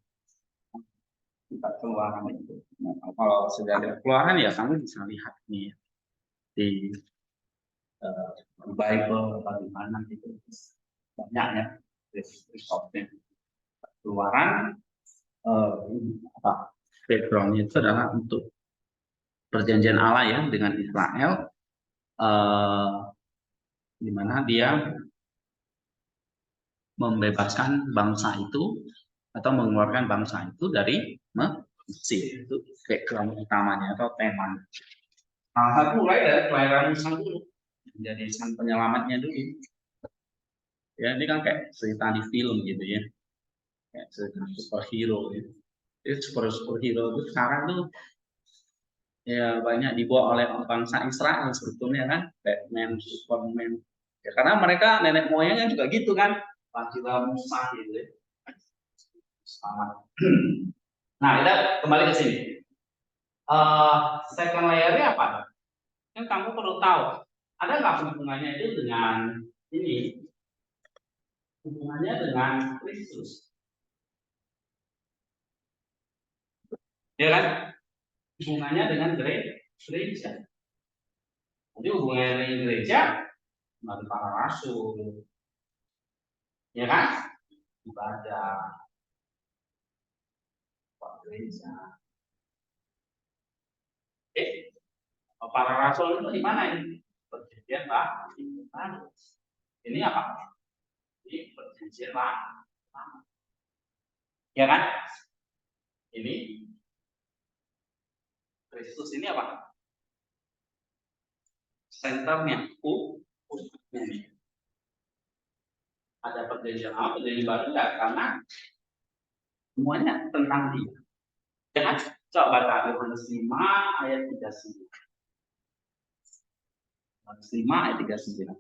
kita keluaran itu. Nah, kalau sudah ada keluaran ya kamu bisa lihat nih di Bible bagaimana itu banyak ya resource-nya. Keluaran background itu adalah untuk perjanjian Allah ya dengan Israel, di mana dia membebaskan bangsa itu atau mengeluarkan bangsa itu dari Mesir. Itu background utamanya atau temanya. Salah satu mulai dari kelahiran Musa dulu, menjadi sang penyelamatnya dulu. Ya, ini kan kayak cerita di film gitu ya, kayak cerita superhero gitu. Itu superhero itu sekarang tuh ya banyak dibawa oleh bangsa Israel sebetulnya kan, Batman, Superman. Ya, karena mereka nenek moyangnya juga gitu kan, Pancila Musa gitu ya. Nah, kita kembali ke sini. Second layer-nya apa? Yang kamu perlu tahu, ada nggak hubungannya itu dengan ini? Hubungannya dengan Kristus. Ya kan? Hubungannya dengan gereja. Jadi hubungannya dengan gereja, dari para rasul, ya kan? Ibadah, gereja. Oke, para rasul itu di mana ini? Perjanjian baru. Ini apa? Ini perjanjian lama. Ya kan? Ini Kristus ini apa? Senternya, pusatnya nih. Ada perjanjian lama, perjanjian baru enggak? Karena semuanya tentang dia. Ya kan? Coba baca Yohanes 5 ayat 39. Yohanes 5 ayat 39.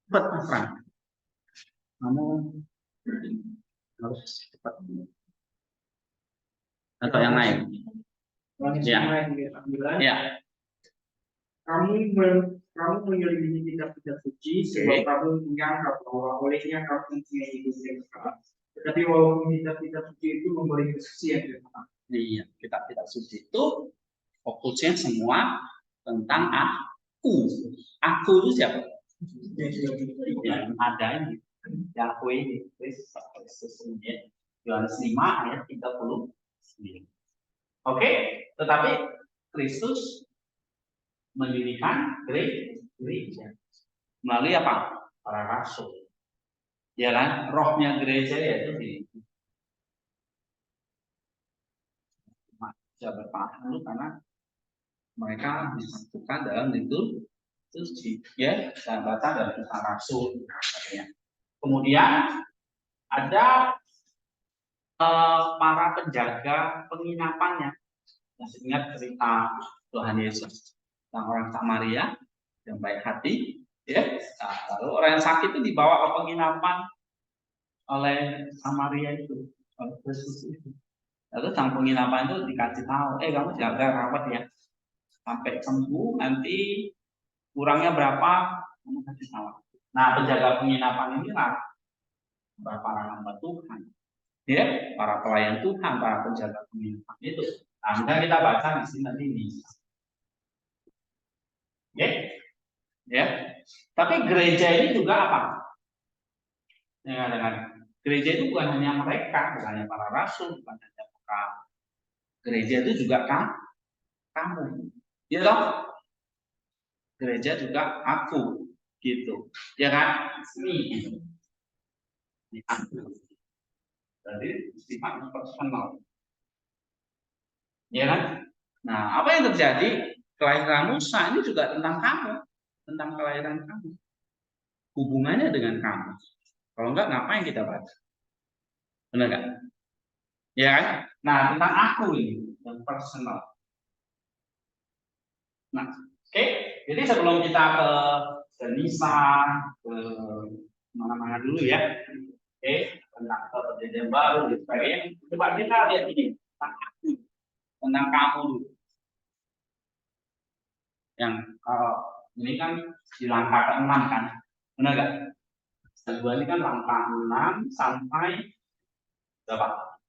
Cepat Frank. Kamu harus cepat. Atau yang lain? Ya. Ya. Kamu menyelidiki kitab-kitab suci sebab kamu menganggap bahwa olehnya kamu mempunyai hidup yang kekal. Tetapi walaupun kitab-kitab suci itu memberi kesaksian tentang Iya, kitab-kitab suci itu fokusnya semua tentang aku. Aku itu siapa? yang ada ini Yahweh ini Kristus ini Yohanes 5 ayat 39. Oke, tetapi Kristus mendirikan gereja melalui apa? Para rasul. Ya kan? Rohnya gereja yaitu di bisa bertahan dulu karena mereka disatukan dalam itu suci, ya, dan baca dari para rasul. Kemudian ada para penjaga penginapannya. Masih ingat cerita Tuhan Yesus tentang orang Samaria yang baik hati, ya. Nah, lalu orang yang sakit itu dibawa ke penginapan oleh Samaria itu, oleh Yesus itu. Lalu sang penginapan itu dikasih tahu, kamu jaga rawat ya, sampai sembuh nanti kurangnya berapa, kamu kasih tahu. Nah, penjaga penginapan ini lah para hamba Tuhan, ya, para pelayan Tuhan, para penjaga penginapan itu. Nah, misalnya kita baca di sini nanti bisa. Ya. Tapi gereja ini juga apa? Ya, dengan gereja itu bukan hanya mereka, bukan hanya para rasul, bukan hanya para gereja itu juga kamu. Ya toh? Gereja juga aku, gitu. Ya kan? Ini aku. Jadi sifat personal. Ya kan? Nah, apa yang terjadi? Kelahiran Musa ini juga tentang kamu, tentang kelahiran kamu. Hubungannya dengan kamu. Kalau enggak, ngapain kita baca? Benar nggak? Ya kan? Nah, tentang aku ini, yang personal. Nah, oke. Jadi sebelum kita ke Nisa, ke mana-mana dulu ya. Oke, tentang perjanjian baru dan sebagainya. Coba kita lihat ini tentang aku, tentang kamu dulu. Yang ini kan di langkah ke-6 kan, benar nggak? Kedua ini kan langkah 6 sampai berapa?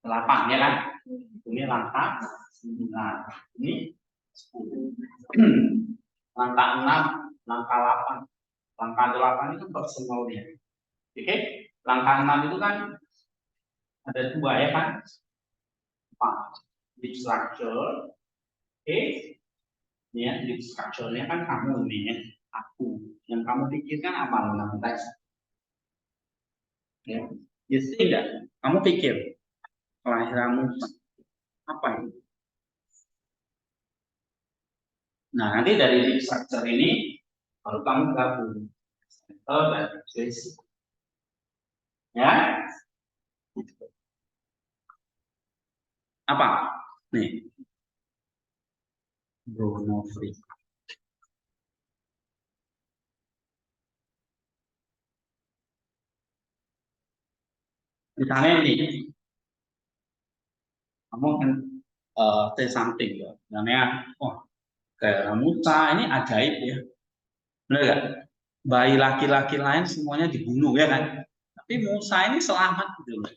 8 ya kan? Ini langkah 9, ini 10. Langkah 6, langkah 8. Langkah 8 itu personal dia. Oke? Langkah 6 itu kan ada 2 ya kan? Deep structure. Oke? Ini ya, deep structure-nya kan kamu ini ya, aku. Yang kamu pikirkan apa dalam teks? Ya. You see enggak? Kamu pikir kelahiranmu apa itu? Nah, nanti dari deep structure ini baru kamu gabung. Dan Jesse. Ya? Apa? Nih. Bruno Free. Misalnya ini, kamu kan say something ya, namanya, kayak Musa ini ajaib ya, benar nggak? Bayi laki-laki lain semuanya dibunuh ya kan, tapi Musa ini selamat gitu loh.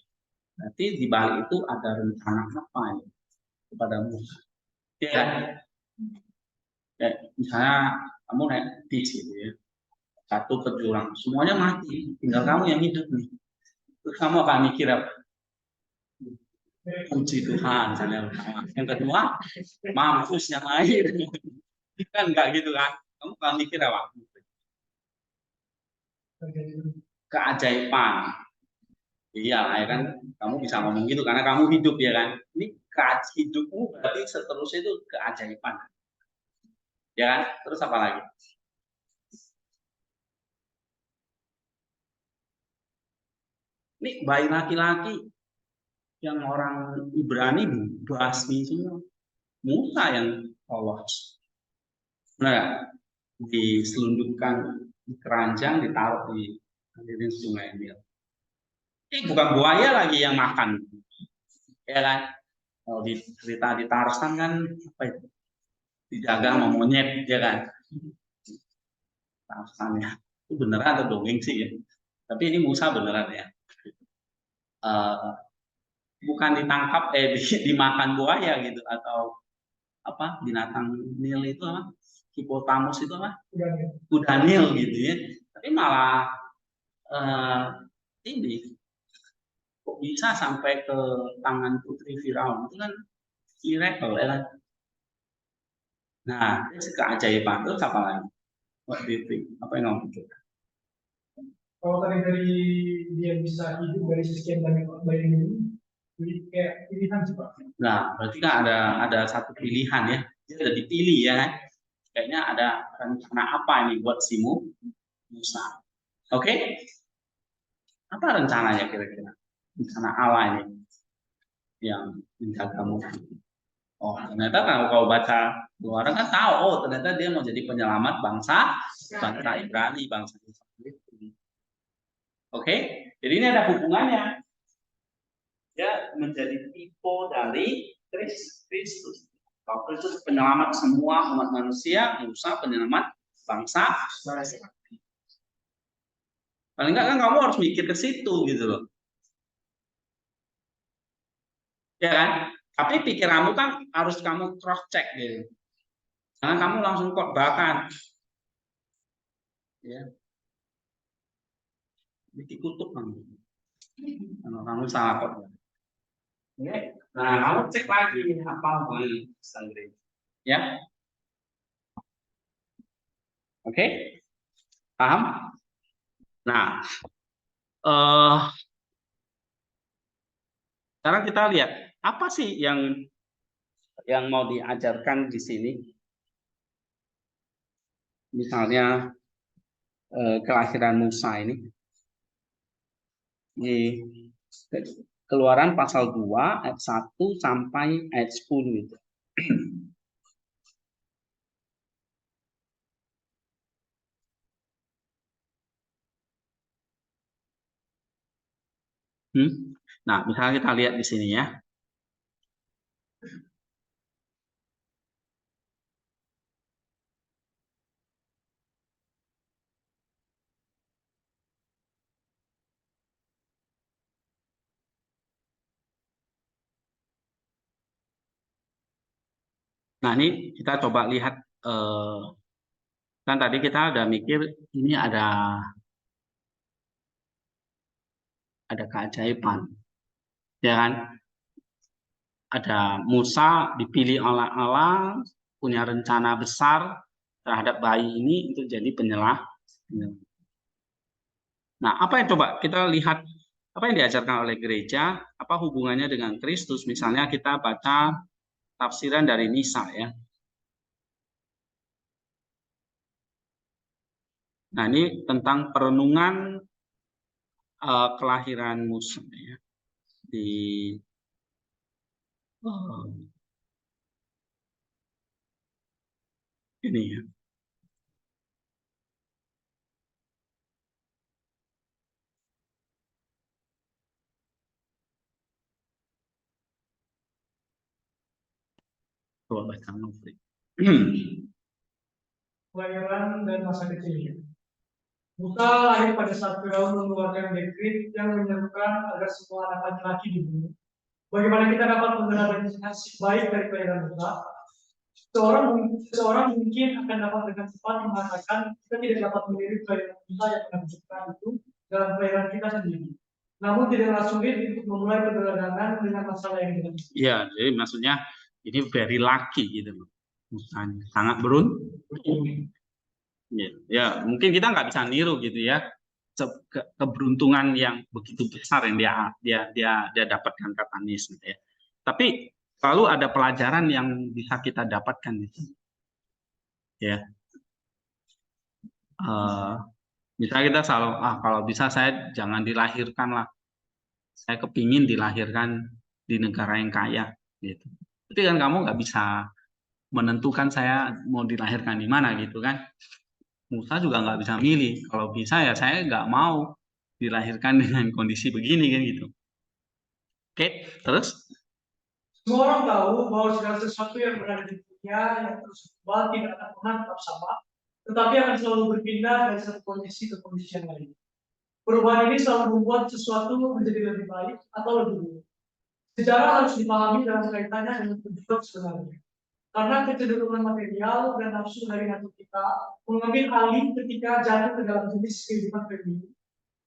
Berarti di balik itu ada rencana apa ya kepada Musa? Ya kan? Misalnya kamu naik bis gitu ya, satu ke jurang, semuanya mati, tinggal kamu yang hidup nih. Terus kamu akan mikir apa? Puji Tuhan, misalnya. Yang kedua, mampus yang lain. Kan enggak gitu kan? Kamu akan mikir apa? Keajaiban. Iya, ya kan? Kamu bisa ngomong gitu karena kamu hidup ya kan? Ini hidupmu berarti seterusnya itu keajaiban. Ya kan? Terus apa lagi? Ini bayi laki-laki yang orang Ibrani basmi semua. Musa yang lolos. Nah, diselundupkan di keranjang, ditaruh di sungai Nil. Ini bukan buaya lagi yang makan, ya kan? Kalau di cerita di Tarsan kan apa itu? Dijaga sama monyet, ya kan? Tarsan ya, itu beneran atau dongeng sih ya? Tapi ini Musa beneran ya. Bukan ditangkap, dimakan buaya gitu atau apa binatang Nil itu apa? Hipotamus itu apa? Udah. Kuda Nil gitu ya. Tapi malah ini kok bisa sampai ke tangan putri Firaun itu kan miracle ya kan. Nah, keajaiban itu apa lagi? What do you think? Apa yang kamu pikirkan? Kalau tadi dari dia bisa hidup dari sekian banyak bayi ini, jadi kayak pilihan sih Pak. Nah, berarti kan ada satu pilihan ya. Dia udah dipilih ya kan. Kayaknya ada rencana apa ini buat si Musa. Oke? Apa rencananya kira-kira? Rencana Allah ini yang menjaga Musa. Oh, ternyata kalau kau baca luaran kan tahu, oh ternyata dia mau jadi penyelamat bangsa Ibrani, bangsa Israel. Oke? Jadi ini ada hubungannya. Dia menjadi tipe dari Kristus. Kalau Kristus penyelamat semua umat manusia, Musa penyelamat bangsa. Paling enggak kan kamu harus mikir ke situ gitu loh. Ya kan? Tapi pikiranmu kan harus kamu cross check gitu. Jangan kamu langsung khotbahkan. Ya. Dikutuk kamu. Kalau kamu salah khotbah. Oke. Nah, kamu cek lagi apa hubungan Inggris. Ya. Oke? Paham? Nah, sekarang kita lihat apa sih yang mau diajarkan di sini. Misalnya kelahiran Musa ini. Di Keluaran pasal 2 ayat 1 sampai ayat 10 itu. Nah, misalnya kita lihat di sini ya. Nah, ini kita coba lihat kan tadi kita udah mikir ini ada keajaiban. Ya kan? Ada Musa dipilih oleh Allah, punya rencana besar terhadap bayi ini untuk jadi penyelah. Nah, apa yang coba kita lihat, apa yang diajarkan oleh gereja, apa hubungannya dengan Kristus? Misalnya kita baca tafsiran dari Nisa ya. Nah, ini tentang perenungan kelahiran Musa ya. Di ini ya. Coba baca Novri. Kelahiran dan masa kecilnya. Musa lahir pada saat Firaun mengeluarkan dekret yang menyerukan agar semua anak laki-laki dibunuh. Bagaimana kita dapat mengenal nasib baik dari kelahiran Musa? Seorang mungkin akan dapat dengan cepat mengatakan kita tidak dapat meniru kelahiran Musa yang menunjukkan itu dalam kelahiran kita sendiri. Namun tidaklah sulit untuk memulai perdagangan dengan masalah yang dengan. Iya, jadi maksudnya ini very lucky gitu loh. Musanya sangat beruntung. Ya, mungkin kita nggak bisa niru gitu ya keberuntungan yang begitu besar yang dia dapatkan kata Nis gitu ya. Tapi selalu ada pelajaran yang bisa kita dapatkan di sini. Ya. Misalnya kita selalu kalau bisa saya jangan dilahirkan lah. Saya kepingin dilahirkan di negara yang kaya gitu. Tapi kan kamu nggak bisa menentukan saya mau dilahirkan di mana gitu kan. Musa juga nggak bisa milih. Kalau bisa ya saya nggak mau dilahirkan dengan kondisi begini kan gitu. Oke, terus? Semua orang tahu bahwa segala sesuatu yang berada di dunia yang terus berubah tidak akan pernah tetap sama, tetapi akan selalu berpindah dari satu kondisi ke kondisi yang lain. Perubahan ini selalu membuat sesuatu menjadi lebih baik atau lebih buruk. Sejarah harus dipahami dalam kaitannya dengan tujuan sebenarnya. Karena kecenderungan material dan nafsu dari hati kita mengambil alih ketika jatuh ke dalam jenis kehidupan feminin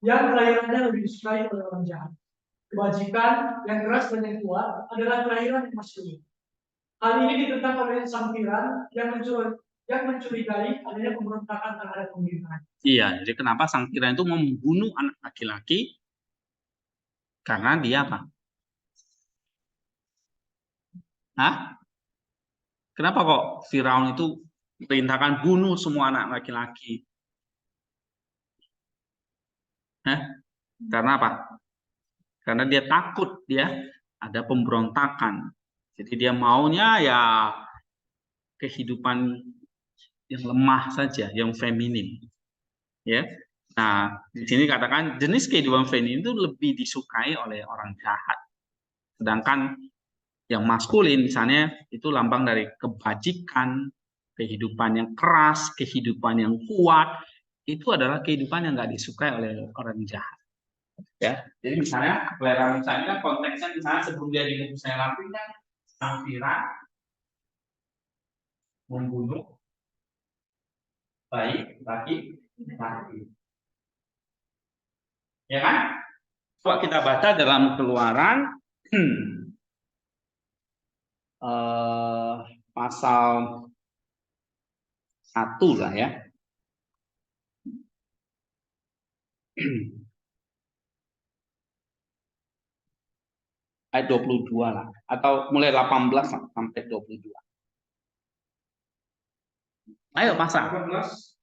yang kelahirannya lebih disukai oleh orang jahat. Kebajikan yang keras dan yang kuat adalah kelahiran yang maskulin. Hal ini ditentang oleh sang tiran yang mencurigai adanya pemberontakan terhadap pemerintahan. Iya, jadi kenapa sang tiran itu membunuh anak laki-laki? Karena dia apa? Hah? Kenapa kok Firaun itu perintahkan bunuh semua anak laki-laki? Hah? Karena apa? Karena dia takut dia ada pemberontakan. Jadi dia maunya ya kehidupan yang lemah saja, yang feminin. Ya. Nah, di sini katakan jenis kehidupan feminin itu lebih disukai oleh orang jahat. Sedangkan yang maskulin misalnya itu lambang dari kebajikan, kehidupan yang keras, kehidupan yang kuat, itu adalah kehidupan yang nggak disukai oleh orang jahat. Ya, jadi misalnya kelahiran misalnya konteksnya misalnya sebelum dia dibunuh saya lapin kan sang tiran membunuh bayi laki-laki. Ya kan? Coba kita baca dalam Keluaran pasal 1 lah ya. Ayat 22 lah atau mulai 18 sampai 22. Ayo pasang. 18.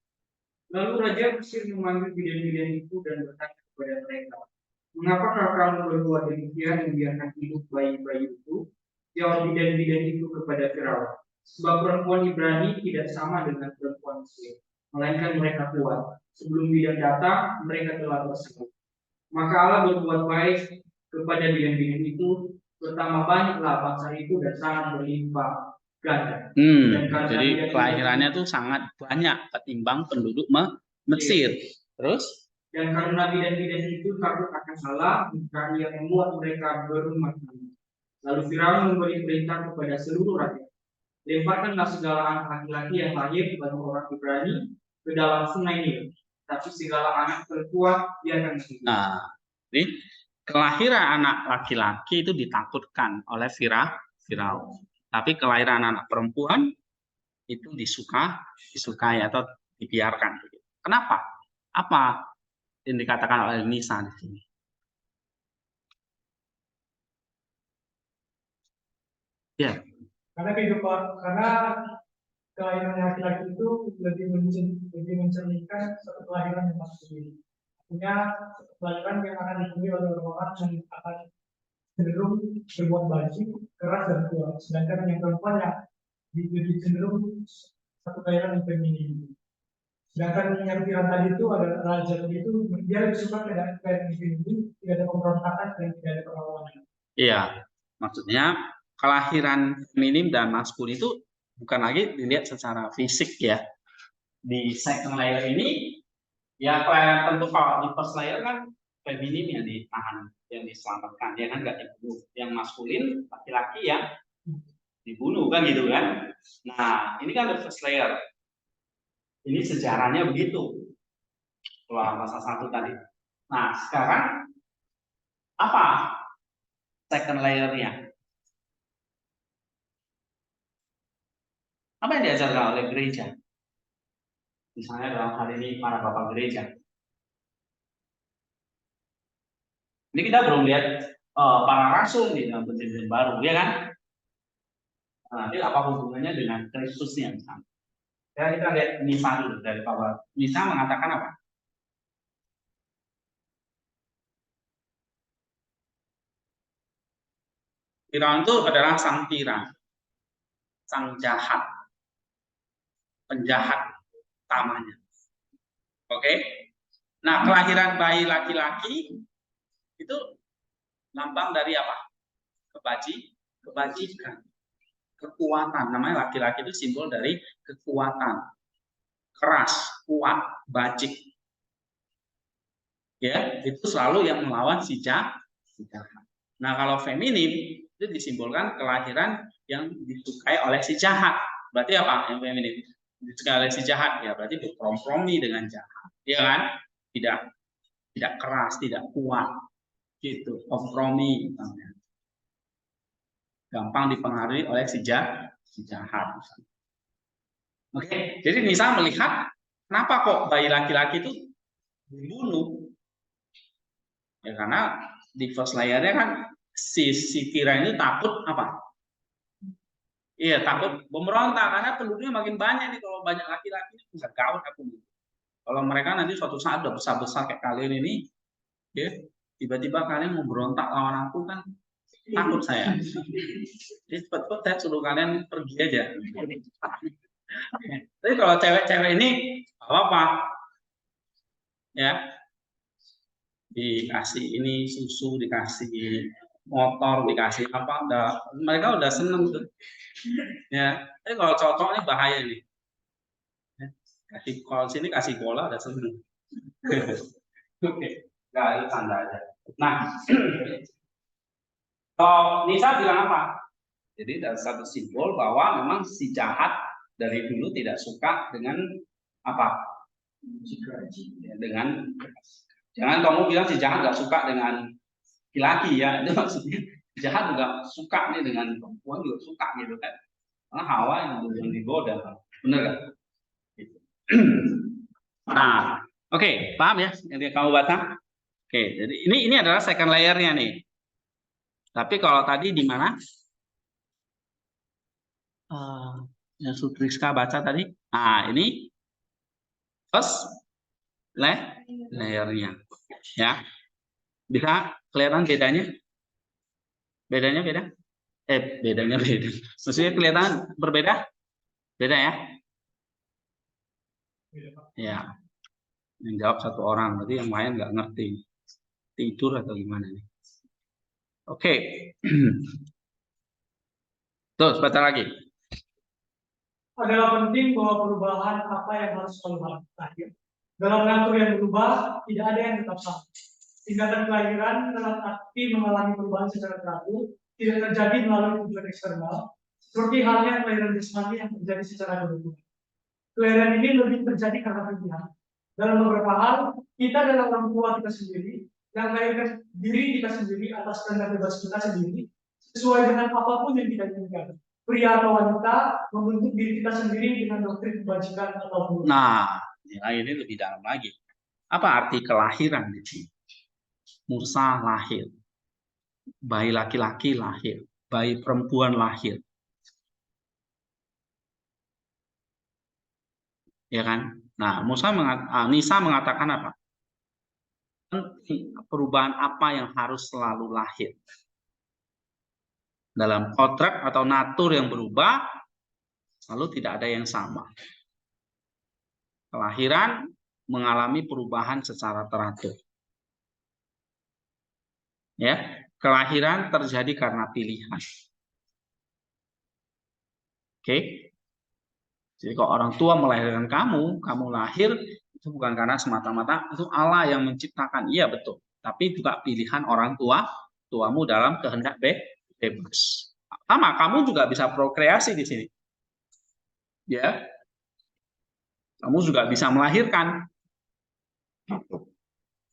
Lalu Raja Mesir memanggil bidan-bidan itu dan berkata kepada mereka, "Mengapakah kamu berbuat demikian membiarkan hidup bayi-bayi itu?" Jawab bidan-bidan itu kepada Firaun, "Sebab perempuan Ibrani tidak sama dengan perempuan Mesir, melainkan mereka kuat. Sebelum bidan datang, mereka telah bersatu. Maka Allah berbuat baik kepada bidan-bidan itu, bertambah banyaklah bangsa itu dan sangat berlimpah ganda." Jadi kelahirannya tuh sangat banyak ketimbang penduduk Mesir. Terus? Dan karena bidan-bidan itu takut akan salah, maka ia membuat mereka berumah tangga. Lalu Firaun memberi perintah kepada seluruh rakyat, "Lemparkanlah segala anak laki-laki yang lahir bagi orang Ibrani ke dalam sungai Nil, tapi segala anak perempuan biarkan hidup." Nah, jadi kelahiran anak laki-laki itu ditakutkan oleh Firaun. Tapi kelahiran anak perempuan itu disukai atau dibiarkan. Kenapa? Apa yang dikatakan oleh Nisa di sini? Ya. Karena kelahiran laki-laki itu lebih mencerminkan satu kelahiran yang maskulin. Artinya kelahiran yang akan dipenuhi oleh orang-orang yang akan cenderung berbuat bajik, keras dan kuat. Sedangkan yang perempuan yang lebih cenderung satu kelahiran yang feminin. Sedangkan yang tiran tadi itu adalah raja itu dia lebih suka kelahiran feminin, tidak ada pemberontakan dan tidak ada perlawanan. Iya, maksudnya kelahiran feminim dan maskulin itu bukan lagi dilihat secara fisik ya. Di second layer ini ya tentu kalau di first layer kan feminim yang ditahan, yang diselamatkan, ya kan nggak dibunuh. Yang maskulin laki-laki yang dibunuh kan gitu kan. Nah ini kan the first layer. Ini sejarahnya begitu. Keluar pasal 1 tadi. Nah sekarang apa second layer-nya? Apa yang diajarkan oleh gereja? Misalnya dalam hal ini para bapak gereja. Ini kita belum lihat para rasul di dalam perjanjian baru, ya kan? Nah, nanti apa hubungannya dengan Kristusnya misalnya? Ya, kita lihat Nisa dulu dari Bapak. Nisa mengatakan apa? Firaun itu adalah sang tiran, sang jahat, penjahat utamanya. Oke? Nah, kelahiran bayi laki-laki itu lambang dari apa? Kebajikan, kekuatan. Namanya laki-laki itu simbol dari kekuatan, keras, kuat, bajik. Ya, itu selalu yang melawan si jahat. Nah, kalau feminim itu disimbolkan kelahiran yang disukai oleh si jahat. Berarti apa? Yang ini disukai oleh si jahat ya berarti berkompromi dengan jahat, ya kan? Tidak keras, tidak kuat, gitu. Kompromi, gampang dipengaruhi oleh si jahat. Oke, jadi Nisa melihat kenapa kok bayi laki-laki itu dibunuh? Ya karena di first layernya kan si Kira ini takut apa? Iya takut memberontak karena penduduknya makin banyak nih. Kalau banyak laki-laki bisa gawat aku. Kalau mereka nanti suatu saat udah besar-besar kayak kalian ini, ya tiba-tiba kalian mau berontak lawan aku kan takut saya. Jadi cepet-cepet saya suruh kalian pergi aja. Tapi kalau cewek-cewek ini apa? Ya dikasih ini susu, dikasih motor, dikasih apa, mereka udah seneng tuh. Ya, tapi kalau cowok ini bahaya nih. Kalau sini kasih bola udah seneng. Oke, nggak itu tanda aja. Nah, kalau Nisa bilang apa? Jadi ada satu simbol bahwa memang si jahat dari dulu tidak suka dengan apa? Dengan jangan kamu bilang si jahat nggak suka dengan laki-laki ya, itu maksudnya jahat juga suka nih dengan perempuan juga suka gitu kan, karena Hawa yang digoda, bener kan? Gitu. Nah, oke, paham ya yang kamu baca? Oke, jadi ini adalah second layernya nih. Tapi kalau tadi di mana? Yang Sutriska baca tadi, nah ini first layernya, ya. Bisa kelihatan bedanya? Bedanya beda? Bedanya beda. Maksudnya kelihatan berbeda? Beda ya? Ya. Yang jawab satu orang, berarti yang lain nggak ngerti. Tidur atau gimana nih? Oke. Terus baca lagi. Adalah penting bahwa perubahan apa yang harus selalu lahir. Dalam natur yang berubah, tidak ada yang tetap sama. Tingkatan kelahiran dalam arti mengalami perubahan secara teratur tidak terjadi melalui tujuan eksternal, seperti halnya kelahiran jasmani yang terjadi secara berubah. Kelahiran ini lebih terjadi karena pilihan. Dalam beberapa hal, kita adalah orang tua kita sendiri yang melahirkan diri kita sendiri atas kehendak bebas kita sendiri, sesuai dengan apapun yang kita inginkan. Pria atau wanita membentuk diri kita sendiri dengan doktrin kebajikan atau buruk. Nah, ini lebih dalam lagi. Apa arti kelahiran di sini? Musa lahir, bayi laki-laki lahir, bayi perempuan lahir, ya kan? Nah, Nisa mengatakan apa? Perubahan apa yang harus selalu lahir? Dalam kontrak atau natur yang berubah, selalu tidak ada yang sama. Kelahiran mengalami perubahan secara teratur. Ya, kelahiran terjadi karena pilihan. Oke. Jadi kalau orang tua melahirkan kamu lahir itu bukan karena semata-mata itu Allah yang menciptakan. Iya betul. Tapi juga pilihan orang tuamu dalam kehendak bebas. Sama, kamu juga bisa prokreasi di sini. Ya. Kamu juga bisa melahirkan.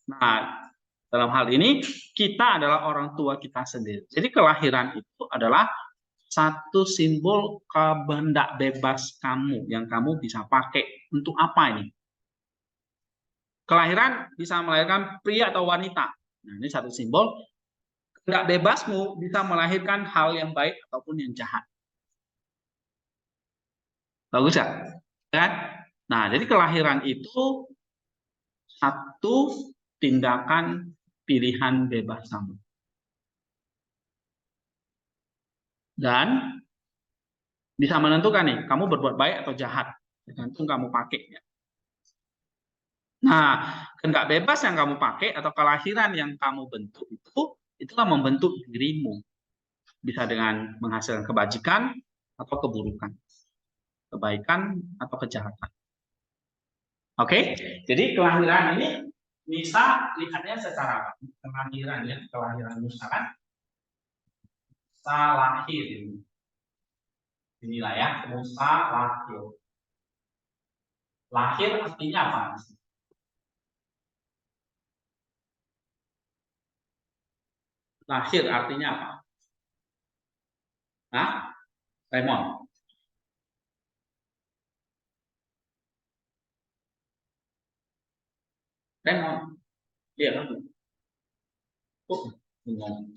Nah, dalam hal ini kita adalah orang tua kita sendiri. Jadi kelahiran itu adalah satu simbol kehendak bebas kamu yang kamu bisa pakai untuk apa ini? Kelahiran bisa melahirkan pria atau wanita. Nah, ini satu simbol kehendak bebasmu bisa melahirkan hal yang baik ataupun yang jahat. Bagus ya? Kan? Nah, jadi kelahiran itu satu tindakan pilihan bebas kamu. Dan bisa menentukan nih, kamu berbuat baik atau jahat. Tergantung kamu pakai. Ya. Nah, kehendak bebas yang kamu pakai atau kelahiran yang kamu bentuk itulah membentuk dirimu. Bisa dengan menghasilkan kebajikan atau keburukan. Kebaikan atau kejahatan. Oke, jadi kelahiran ini bisa lihatnya secara kelahiran ya, kelahiran Musa kan. Musa lahir. Inilah ya, Musa lahir. Lahir artinya apa? Lahir artinya apa? Hah? Raymond? Raymond? Iya kan? Oh, bingung.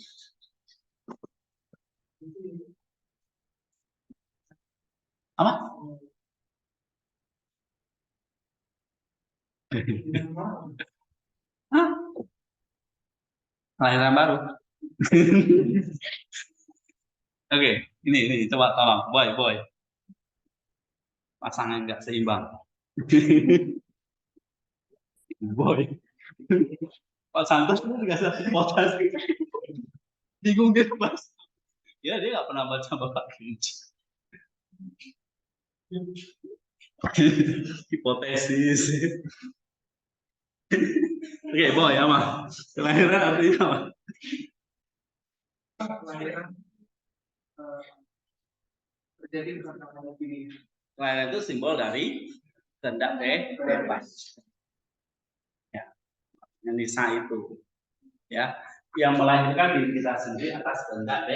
Apa? Hah? Kelahiran baru. Oke, ini coba tolong, boy. Pasangan nggak seimbang. Boy. Pak Santos kan nggak satu potas. Bingung dia Mas. Ya dia nggak pernah baca Bapak Kelinci. Hipotesis. Oke, boy, apa? Kelahiran artinya apa? Kelahiran terjadi karena ini. Kelahiran itu simbol dari kehendak bebas. Ya, yang Nisa itu, ya, yang melahirkan diri kita sendiri atas kehendak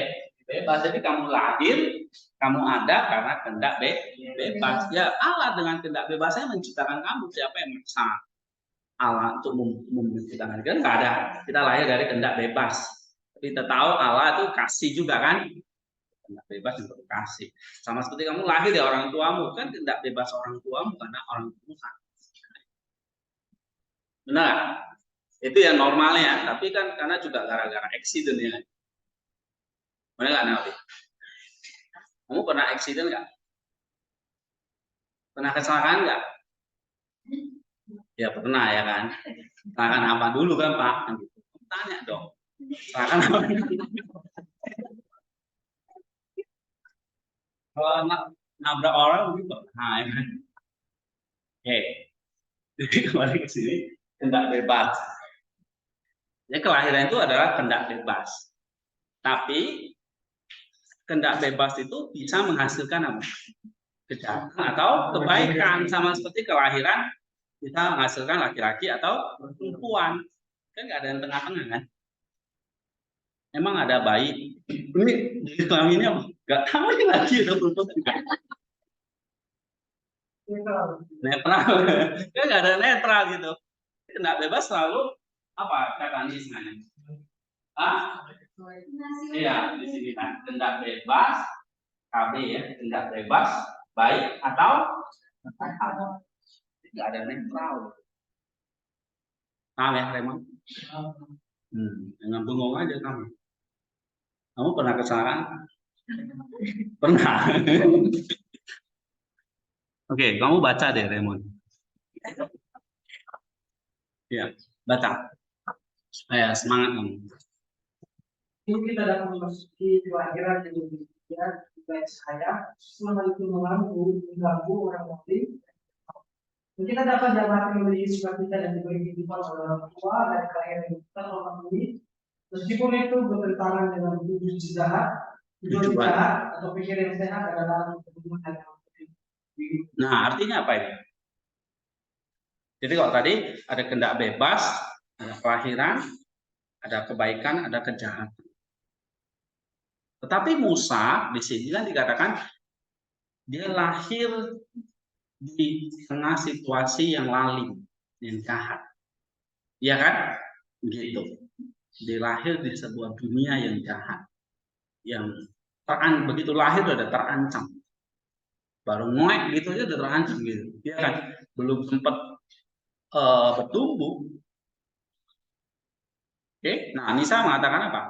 bebas. Jadi kamu lahir, kamu ada karena kehendak bebas. Ya, Allah dengan kehendak bebasnya menciptakan kamu. Siapa yang maksa Allah untuk menciptakan? Kan nggak ada. Kita lahir dari kehendak bebas. Tapi kita tahu Allah itu kasih juga kan? Kehendak bebas untuk kasih. Sama seperti kamu lahir dari orang tuamu, kan kehendak bebas orang tuamu karena orang tua. Benar? Itu yang normalnya. Tapi kan karena juga gara-gara accident ya. Benar nggak Nabi? Kamu pernah accident nggak? Pernah kecelakaan nggak? Ya pernah ya kan. Kecelakaan apa dulu kan Pak? Tanya dong. Kecelakaan apa? Kalau nabrak orang mungkin pernah ya kan. Oke. Jadi kembali ke sini, kehendak bebas. Ya kelahiran itu adalah kehendak bebas. Tapi kehendak bebas itu bisa menghasilkan apa? Kejahatan atau kebaikan, sama seperti kelahiran bisa menghasilkan laki-laki atau perempuan. Kan nggak ada yang tengah-tengah kan? Emang ada bayi? Ini di kelaminnya nggak tahu ini lagi ada perempuan. Netral, kan nggak ada netral gitu. Kehendak bebas selalu apa kata istilahnya? Iya di sini kan kehendak bebas, KB ya, kehendak bebas, baik atau nggak ada netral. Paham ya Raymond? Jangan bengong aja kamu. Kamu pernah kecelakaan? Pernah. Oke, kamu baca deh Raymond. Ya, baca. Supaya semangat kamu. Ini kita dapat memasuki kelahiran yang demikian baik saya selama itu mengganggu orang lain. Dan kita dapat dapat memiliki sukacita dan diberi kehidupan oleh orang tua dan kalian yang kita orang ini. Meskipun itu bertentangan dengan tujuan jahat atau pikiran yang sehat adalah hubungan dan Nah, artinya apa ini? Jadi kalau tadi ada kehendak bebas, ada kelahiran, ada kebaikan, ada kejahatan. Tetapi Musa di sini kan dikatakan dia lahir di tengah situasi yang lalim, yang jahat. Iya kan? Gitu. Dia lahir di sebuah dunia yang jahat. Yang begitu lahir udah terancam. Baru ngoek gitu aja udah terancam gitu. Iya kan? Belum sempat bertumbuh. Oke, nah Nisa mengatakan apa?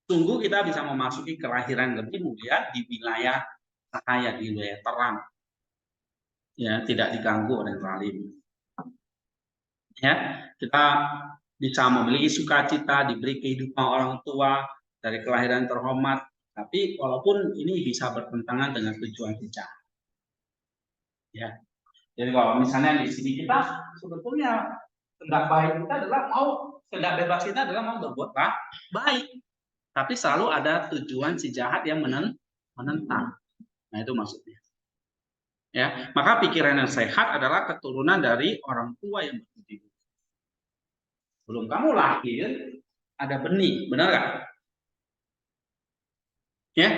Sungguh kita bisa memasuki kelahiran lebih mulia di wilayah cahaya, di wilayah terang. Ya, tidak diganggu oleh zalim. Ya, kita bisa memiliki sukacita, diberi kehidupan orang tua dari kelahiran terhormat. Tapi walaupun ini bisa bertentangan dengan tujuan kita. Ya. Jadi kalau misalnya di sini kita sebetulnya kehendak baik kita adalah kehendak bebas kita adalah mau berbuat baik. Tapi selalu ada tujuan si jahat yang menentang. Nah, itu maksudnya. Ya, maka pikiran yang sehat adalah keturunan dari orang tua yang berbudi luhur. Belum kamu lahir, ada benih, benar nggak? Ya,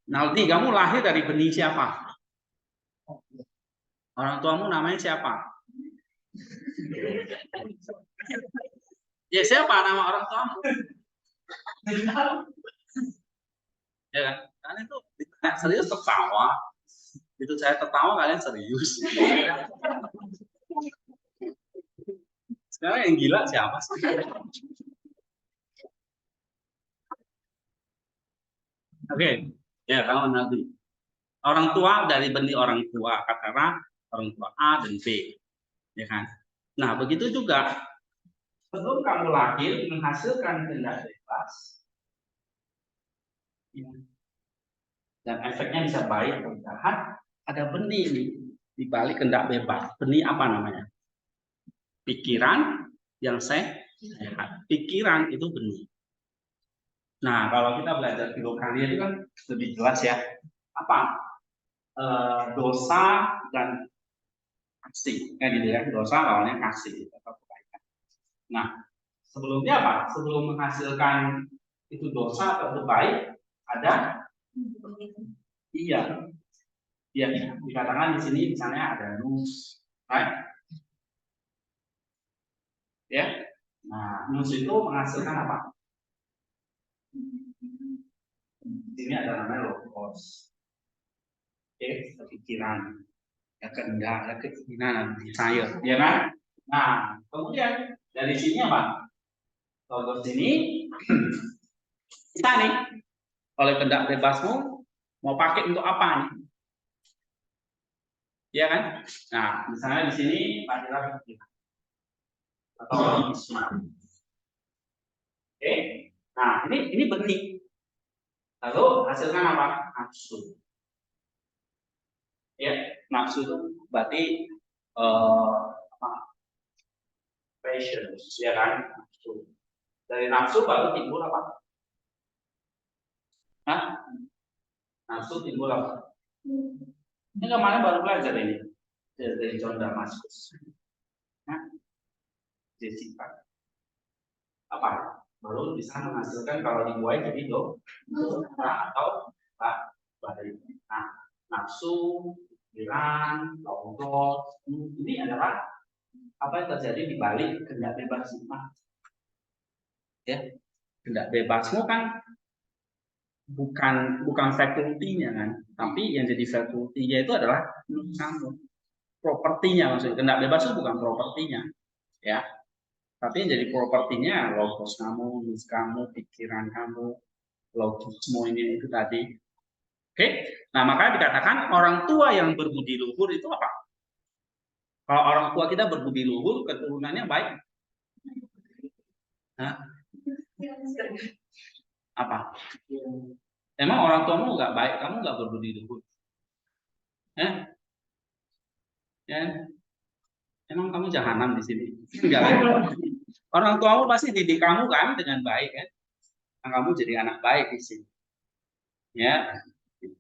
nanti kamu lahir dari benih siapa? Orang tuamu namanya siapa? Ya, siapa nama orang tuamu? Ya kan? Kalian itu serius tertawa. Itu saya tertawa, kalian serius. Sekarang yang gila siapa sih? Oke, ya kamu nanti. Orang tua dari benih orang tua, katakanlah orang tua A dan B, ya kan? Nah, begitu juga sebelum kamu lahir menghasilkan kehendak bebas, ya, dan efeknya bisa baik atau jahat, ada benih nih di balik kehendak bebas. Benih apa namanya? Pikiran yang sehat. Pikiran itu benih. Nah, kalau kita belajar filokali itu kan lebih jelas ya. Apa? Dosa dan kasih, kayak gitu ya. Dosa awalnya kasih atau kebaikan. Nah, sebelumnya apa? Sebelum menghasilkan itu dosa atau baik, ada iya, iya dikatakan di sini misalnya ada nus, right? Ya, nah nus itu menghasilkan apa? Di sini ada namanya logos, pikiran, ya kehendak, ya keinginan, desire, ya kan? Nah, kemudian dari sini apa? Logos ini kita nih, oleh kehendak bebasmu mau pakai untuk apa nih? Ya kan? Nah, misalnya di sini adalah pikiran atau Islam. Oke. Nah, ini benih. Lalu hasilkan apa? Nafsu. Ya, nafsu itu berarti apa? Passion, ya kan? Nafsu. Dari nafsu baru timbul apa? Hah? Nafsu timbul apa? Ini kemarin baru belajar ini dari John Damascus. Nah, Jessica. Apa? Baru bisa menghasilkan kalau dibuai jadi atau badai. Nah, nafsu, pikiran, logos, ini adalah apa yang terjadi di balik kehendak bebas kita. Ya, kehendak bebasmu kan bukan fakultinya kan, tapi yang jadi fakultinya itu adalah kamu, propertinya maksudnya. Kehendak bebas itu bukan propertinya, ya. Tapi yang jadi propertinya logos kamu, kamu, pikiran kamu, logisme ini itu tadi. Oke, nah maka dikatakan orang tua yang berbudi luhur itu apa? Kalau orang tua kita berbudi luhur, keturunannya baik. Hah? Apa? Emang orang tuamu nggak baik, kamu nggak berbudi luhur? Ya? Emang kamu jahanam di sini? Enggak kan? Orang tuamu pasti didik kamu kan dengan baik kan? Nah, kamu jadi anak baik di sini. Ya, gitu.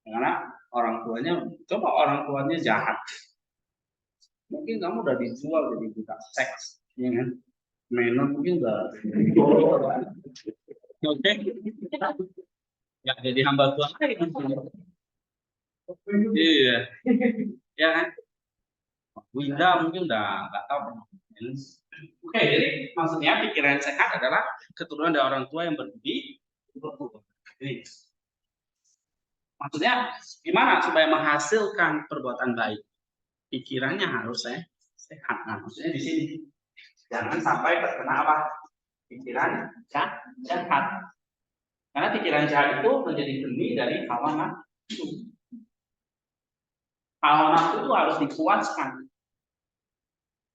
Karena orang tuanya, coba orang tuanya jahat, mungkin kamu udah dijual jadi budak seks, ya kan? Mainan mungkin udah, oke? Ya jadi hamba Tuhan lagi. Iya, ya kan? Winda mungkin udah nggak tahu. Oke, jadi maksudnya pikiran sehat adalah keturunan dari orang tua yang berbudi luhur. Ini maksudnya gimana supaya menghasilkan perbuatan baik? Pikirannya harus sehat. Nah, maksudnya di sini jangan sampai terkena apa? Pikiran jahat. Karena pikiran jahat itu menjadi benih dari hawa nafsu. Hawa nafsu itu harus dipuaskan.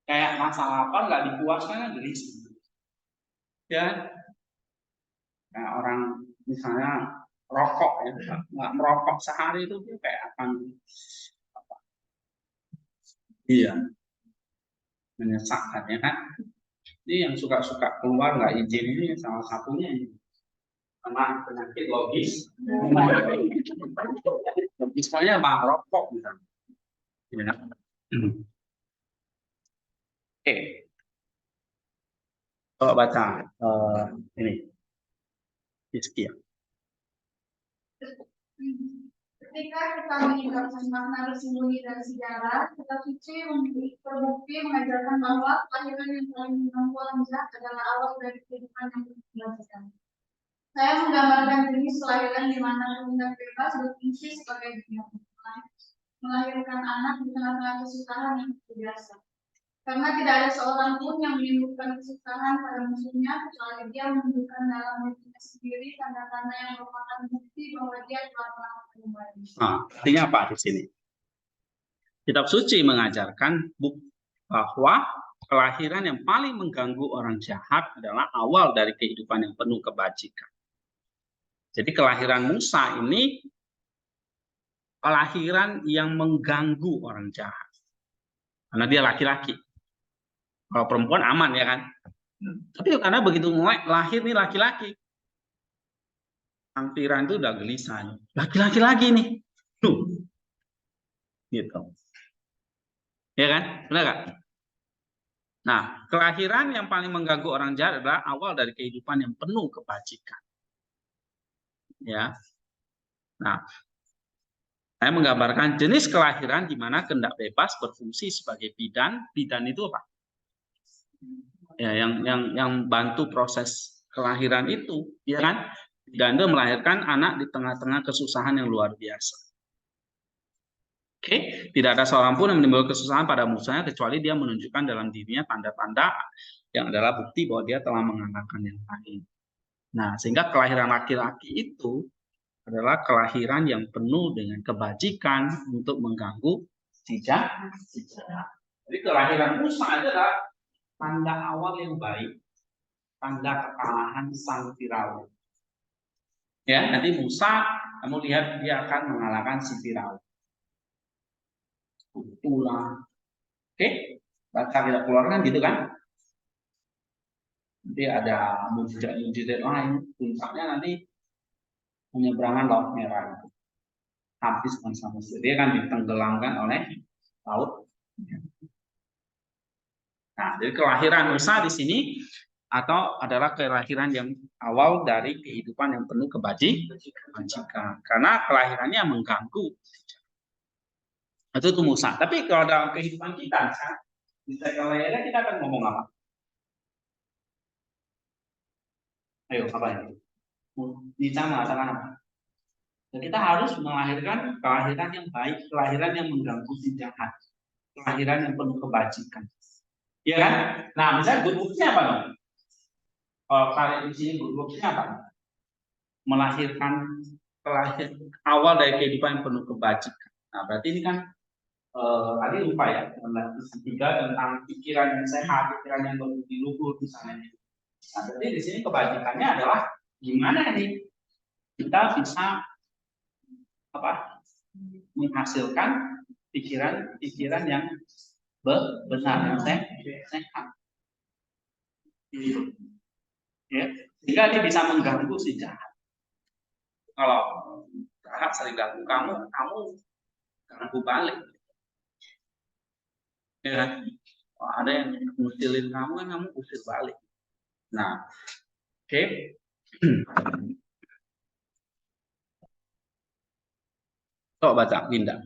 Kayak masalah apa nggak dipuaskan kan jadi ya. Kayak orang misalnya rokok ya, nggak merokok sehari itu dia kayak akan apa? Iya, menyesakkan ya kan. Ini yang suka-suka keluar nggak izin ini salah satunya ini. Karena penyakit logis. Misalnya bang rokok misalnya. Ya. Oke. Coba baca ini. Sekian. Ketika kita meninggalkan makna tersembunyi dari sejarah, kitab suci terbukti mengajarkan bahwa kelahiran yang paling mengganggu orang jahat adalah awal dari kehidupan yang dilakukan. Saya menggambarkan jenis kelahiran di mana kehendak bebas berfungsi sebagai dunia melahirkan anak di tengah-tengah kesusahan yang biasa. Karena tidak ada seorang pun yang menimbulkan kesusahan pada musuhnya kecuali dia menunjukkan dalam dirinya sendiri tanda-tanda yang merupakan bukti bahwa dia telah melakukan kembali. Nah, artinya apa di sini? Kitab suci mengajarkan bahwa kelahiran yang paling mengganggu orang jahat adalah awal dari kehidupan yang penuh kebajikan. Jadi kelahiran Musa ini kelahiran yang mengganggu orang jahat. Karena dia laki-laki. Kalau perempuan aman ya kan. Tapi karena begitu lahir nih laki-laki. Sang Piran itu udah gelisah. Laki-laki lagi nih. Tuh. Gitu. Ya kan? Benar gak? Nah, kelahiran yang paling mengganggu orang jahat adalah awal dari kehidupan yang penuh kebajikan. Ya. Nah, saya menggambarkan jenis kelahiran di mana kehendak bebas berfungsi sebagai bidan. Bidan itu apa? Ya, yang bantu proses kelahiran itu, ya kan? Bidan itu melahirkan anak di tengah-tengah kesusahan yang luar biasa. Oke, tidak ada seorang pun yang menimbulkan kesusahan pada musuhnya kecuali dia menunjukkan dalam dirinya tanda-tanda yang adalah bukti bahwa dia telah mengalahkan yang lain. Nah, sehingga kelahiran laki-laki itu adalah kelahiran yang penuh dengan kebajikan untuk mengganggu sejarah. Jadi kelahiran Musa adalah tanda awal yang baik, tanda kekalahan sang Firaun. Ya, nanti Musa, kamu lihat dia akan mengalahkan si Firaun. Pulang. Oke, baca kita keluarkan gitu kan? Nanti ada mujizat lain, puncaknya nanti penyeberangan Laut Merah. Habis bangsa Mesir, dia kan ditenggelamkan oleh laut. Nah, jadi kelahiran Musa di sini atau adalah kelahiran yang awal dari kehidupan yang penuh kebajikan. Karena kelahirannya mengganggu. Itu Musa. Tapi kalau dalam kehidupan kita, bisa kelahiran kita akan ngomong apa? Ayo, apa ini? Bisa mengatakan apa? Dan kita harus melahirkan kelahiran yang baik, kelahiran yang mengganggu si jahat, kelahiran yang penuh kebajikan. Iya kan? Nah, misalnya good works-nya apa dong? Kalau kalian di sini good works-nya apa? Melahirkan kelahiran awal dari kehidupan yang penuh kebajikan. Nah, berarti ini kan tadi lupa ya, ketiga tentang pikiran yang sehat, pikiran yang berbudi luhur misalnya. Nah, berarti di sini kebajikannya adalah gimana nih kita bisa menghasilkan pikiran yang benar yang sehat. Ya, sehingga dia bisa mengganggu si jahat. Kalau jahat sering ganggu kamu ganggu balik. Ya kan? Kalau ada yang ngusilin kamu kan kamu usir balik. Nah, oke. Coba baca Winda.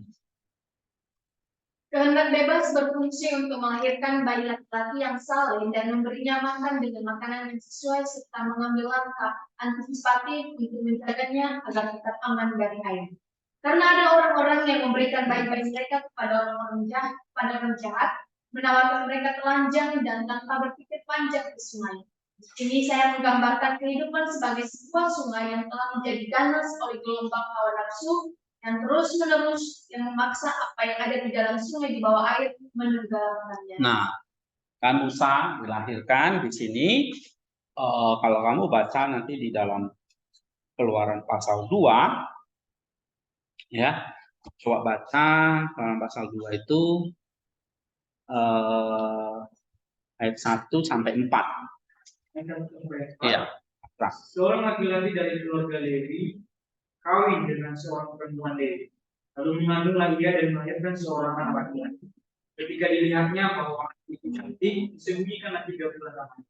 Kehendak bebas berfungsi untuk melahirkan bayi laki-laki yang saleh dan memberinya makan dengan makanan yang sesuai serta mengambil langkah antisipatif untuk menjaganya agar tetap aman dari air. Karena ada orang-orang yang memberikan bayi-bayi mereka kepada orang jahat, menawarkan mereka telanjang dan tanpa berpikir panjang ke sungai. Ini saya menggambarkan kehidupan sebagai sebuah sungai yang telah menjadi ganas oleh gelombang hawa nafsu yang terus-menerus yang memaksa apa yang ada di dalam sungai di bawah air menenggelamkannya. Nah, kan Musa dilahirkan di sini. Kalau kamu baca nanti di dalam Keluaran pasal 2, ya, coba baca Keluaran pasal 2 itu ayat 1 sampai 4. Iya. Seorang laki-laki dari keluarga Lewi kawin dengan seorang perempuan Lewi, lalu mengandunglah ia dan melahirkan seorang anak laki-laki. Ketika dilihatnya bahwa anak itu cantik, disembunyikanlah 3 bulan lamanya.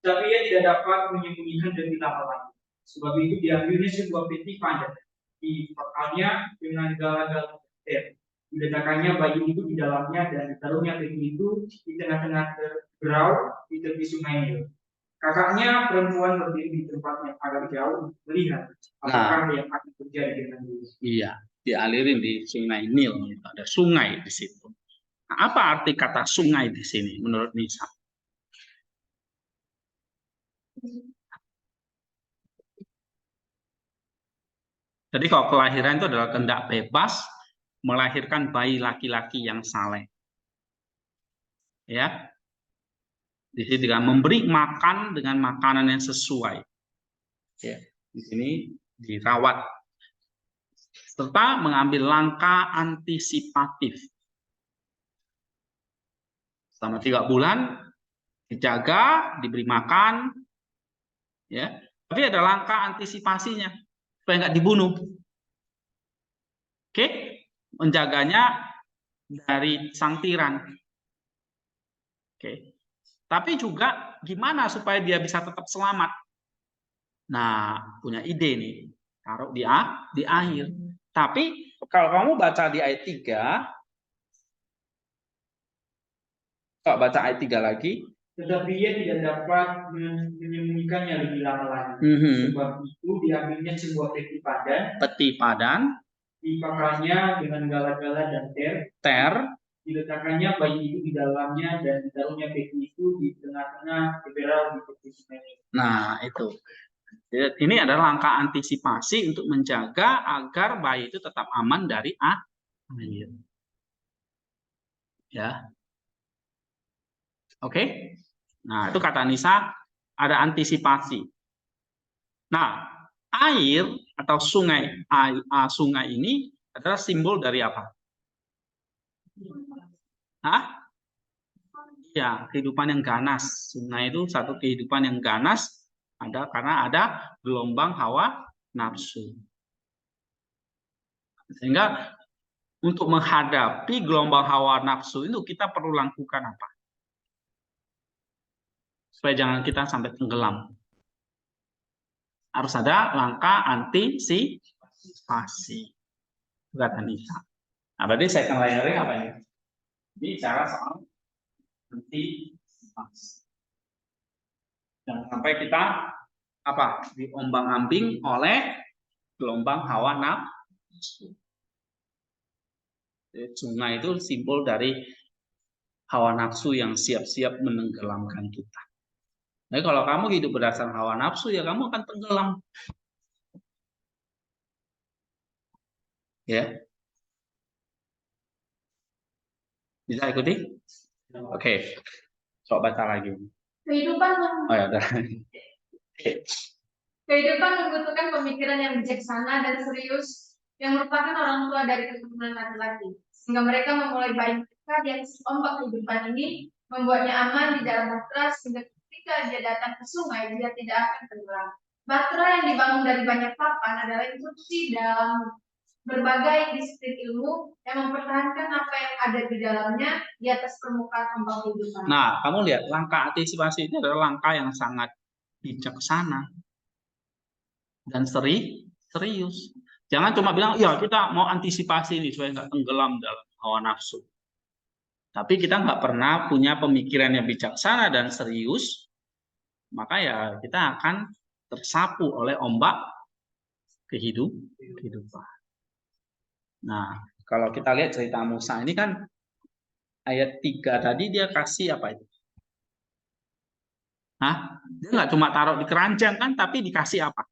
Tapi ia tidak dapat menyembunyikan lebih lama lagi. Sebab itu diambilnya sebuah peti panjang, dipakalnya dengan gala-gala ter. Diletakkannya bayi itu di dalamnya dan ditaruhnya peti itu di tengah-tengah berau di tepi sungai Nil. Kakaknya perempuan berdiri di tempat yang agak jauh melihat apakah yang akan terjadi dengan dia. Iya, dialirin di sungai Nil. Ada sungai di situ. Nah, apa arti kata sungai di sini menurut Nisa? Jadi kalau kelahiran itu adalah kehendak bebas melahirkan bayi laki-laki yang saleh. Ya. Di sini dengan memberi makan dengan makanan yang sesuai. Ya. Di sini dirawat serta mengambil langkah antisipatif. Selama 3 bulan dijaga, diberi makan, ya. Tapi ada langkah antisipasinya supaya nggak dibunuh. Oke, menjaganya dari sang tiran. Oke. Tapi juga gimana supaya dia bisa tetap selamat? Nah, punya ide nih. Taruh di akhir. Tapi kalau kamu baca di ayat 3, kalau baca ayat 3 lagi, tetapi ia tidak dapat menyembunyikannya lebih lama lagi. Sebab itu diambilnya sebuah peti padan, dipakalnya dengan gala-gala dan ter, diletakkannya bayi itu di dalamnya dan ditaruhnya peti itu di tengah-tengah berau di tepi sungai. Nah, itu. Ini adalah langkah antisipasi untuk menjaga agar bayi itu tetap aman dari air. Ya. Oke. Nah, itu kata Nisa, ada antisipasi. Nah, air atau sungai ini adalah simbol dari apa? Hah? Ya, kehidupan yang ganas. Sungai itu satu kehidupan yang ganas karena ada gelombang hawa nafsu. Sehingga untuk menghadapi gelombang hawa nafsu itu kita perlu lakukan apa? Supaya jangan kita sampai tenggelam. Harus ada langkah antisipasi. Kata Nisa. Nah, berarti second layering apa ini? Ini cara soal antisipasi. Jangan sampai kita diombang-ambing oleh gelombang hawa nafsu. Sungai itu simbol dari hawa nafsu yang siap-siap menenggelamkan kita. Jadi kalau kamu hidup berdasarkan hawa nafsu, ya kamu akan tenggelam. Ya. Bisa ikuti? Oke. Coba baca lagi. Kehidupan membutuhkan pemikiran yang bijaksana dan serius yang merupakan orang tua dari keturunan laki-laki. Sehingga mereka memulai bayi mereka di atas ombak kehidupan ini, membuatnya aman di dalam bahtera sehingga ketika dia datang ke sungai, dia tidak akan tenggelam. Bahtera yang dibangun dari banyak papan adalah instruksi dalam berbagai disiplin ilmu yang mempertahankan apa yang ada di dalamnya di atas permukaan ombak kehidupan. Nah, kamu lihat langkah antisipasi itu adalah langkah yang sangat bijaksana dan serius. Jangan cuma bilang, ya kita mau antisipasi ini supaya nggak tenggelam dalam hawa nafsu. Tapi kita nggak pernah punya pemikiran yang bijaksana dan serius, maka ya kita akan tersapu oleh ombak kehidupan. Nah, kalau kita lihat cerita Musa ini kan ayat 3 tadi dia kasih apa itu? Hah? Dia nggak cuma taruh di keranjang kan, tapi dikasih apa?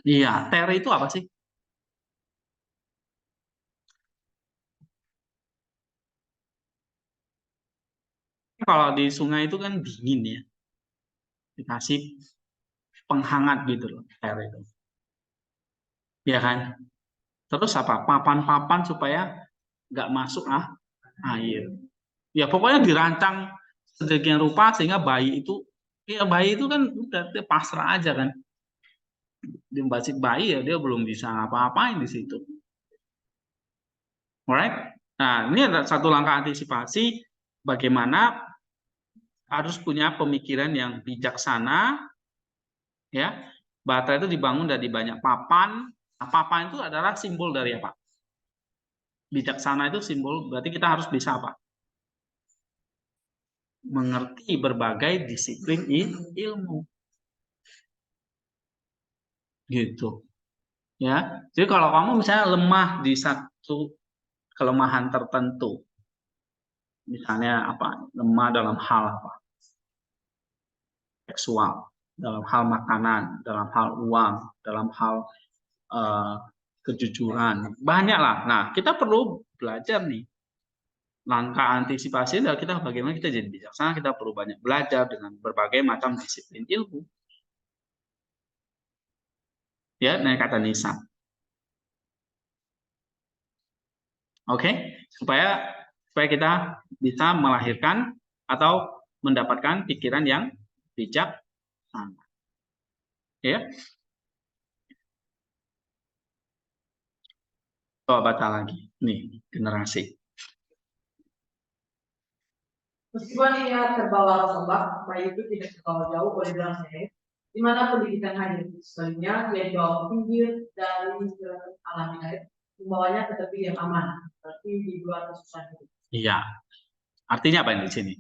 Iya, ter itu apa sih? Kalau di sungai itu kan dingin ya. Dikasih penghangat gitu loh, ter itu. Ya kan? Terus apa? Papan-papan supaya nggak masuk air. Ya pokoknya dirancang sedemikian rupa sehingga bayi itu, ya bayi itu kan udah dia pasrah aja kan. Dia masih bayi ya dia belum bisa apa-apain di situ. Alright? Nah, ini ada satu langkah antisipasi bagaimana harus punya pemikiran yang bijaksana, ya. Bata itu dibangun dari banyak papan. Nah, papan itu adalah simbol dari apa? Bijaksana itu simbol, berarti kita harus bisa apa? Mengerti berbagai disiplin ilmu. Gitu. Ya. Jadi kalau kamu misalnya lemah di satu kelemahan tertentu, misalnya apa? Lemah dalam hal apa? Seksual, dalam hal makanan, dalam hal uang, dalam hal kejujuran, banyak lah. Nah, kita perlu belajar nih. Langkah antisipasi adalah kita bagaimana kita jadi bijaksana, kita perlu banyak belajar dengan berbagai macam disiplin ilmu. Ya, nah kata Nisa. Oke, supaya kita bisa melahirkan atau mendapatkan pikiran yang bijaksana. Ya. Coba baca lagi. Nih, generasi. Meskipun ia terbawa ombak, bayi itu tidak terbawa jauh oleh dalam saya, di mana pendidikan hadir. Sebaliknya, dia dibawa ke pinggir dari alami air, membawanya ke tepi yang aman, berarti di luar kesusahan hidup. Iya. Artinya apa di sini?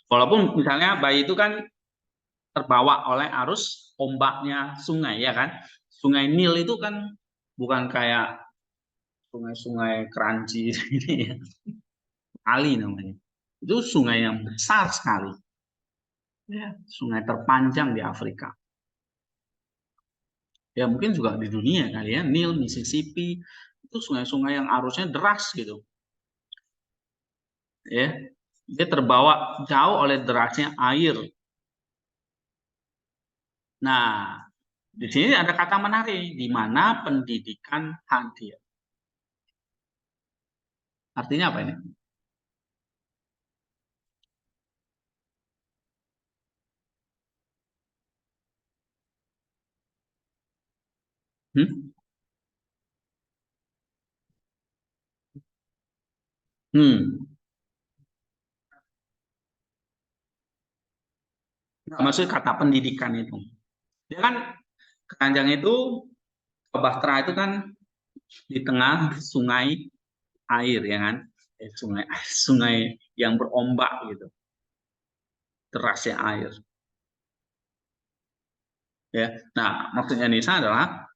Walaupun misalnya bayi itu kan terbawa oleh arus ombaknya sungai, ya kan? Sungai Nil itu kan bukan kayak sungai-sungai Kranji ini ya. Kali namanya. Itu sungai yang besar sekali. Ya, sungai terpanjang di Afrika. Ya mungkin juga di dunia kali ya. Nil, Mississippi, itu sungai-sungai yang arusnya deras gitu. Ya, dia terbawa jauh oleh derasnya air. Nah, di sini ada kata menarik, di mana pendidikan hadir. Artinya apa ini? Hmm? Maksud kata pendidikan itu. Dia kan keranjang itu, Bahtera itu kan di tengah sungai air, ya kan? Sungai yang berombak gitu. Derasnya air. Ya. Nah, maksudnya Nisa adalah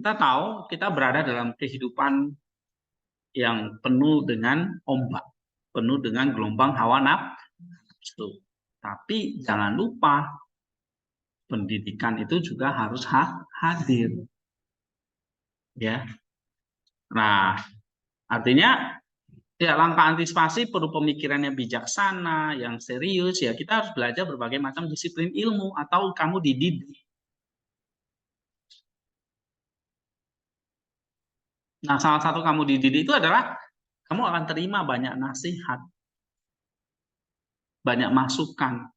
kita tahu kita berada dalam kehidupan yang penuh dengan ombak, penuh dengan gelombang hawa nafsu. Tapi jangan lupa pendidikan itu juga harus hadir. Ya. Nah, artinya ya langkah antisipasi perlu pemikiran yang bijaksana, yang serius. Ya kita harus belajar berbagai macam disiplin ilmu atau kamu dididik. Nah, salah satu kamu dididik itu adalah kamu akan terima banyak nasihat, banyak masukan,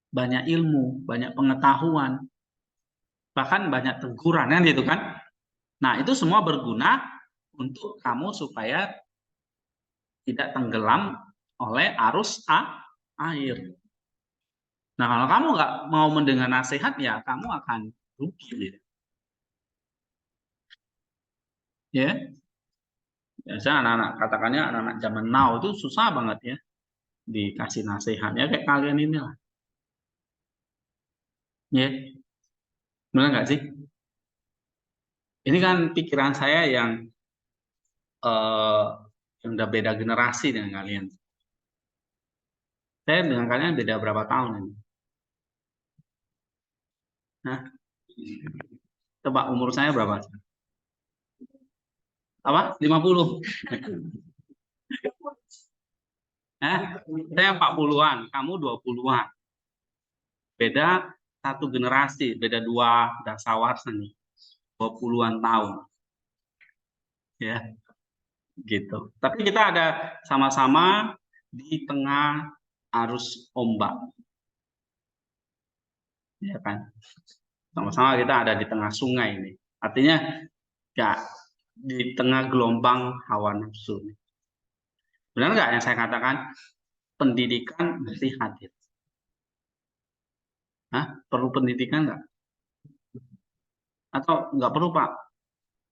banyak ilmu, banyak pengetahuan, bahkan banyak teguran kan gitu kan. Nah, itu semua berguna untuk kamu supaya tidak tenggelam oleh arus air. Nah, kalau kamu nggak mau mendengar nasihat, ya kamu akan rugi. Ya, biasanya anak-anak katakannya anak-anak zaman now itu susah banget ya dikasih nasihatnya kayak kalian ini lah. Ya, benar nggak sih? Ini kan pikiran saya yang udah beda generasi dengan kalian. Saya dengan kalian beda berapa tahun ini? Nah, coba umur saya berapa? Apa? 50. Saya 40-an, kamu 20-an. Beda satu generasi, beda 2 dasawar nih. 20-an tahun. Ya, gitu. Tapi kita ada sama-sama di tengah arus ombak. Ya kan? Sama-sama kita ada di tengah sungai ini. Artinya ya di tengah gelombang hawa nafsu. Benar nggak yang saya katakan? Pendidikan mesti hadir. Hah? Perlu pendidikan nggak? Atau nggak perlu, Pak?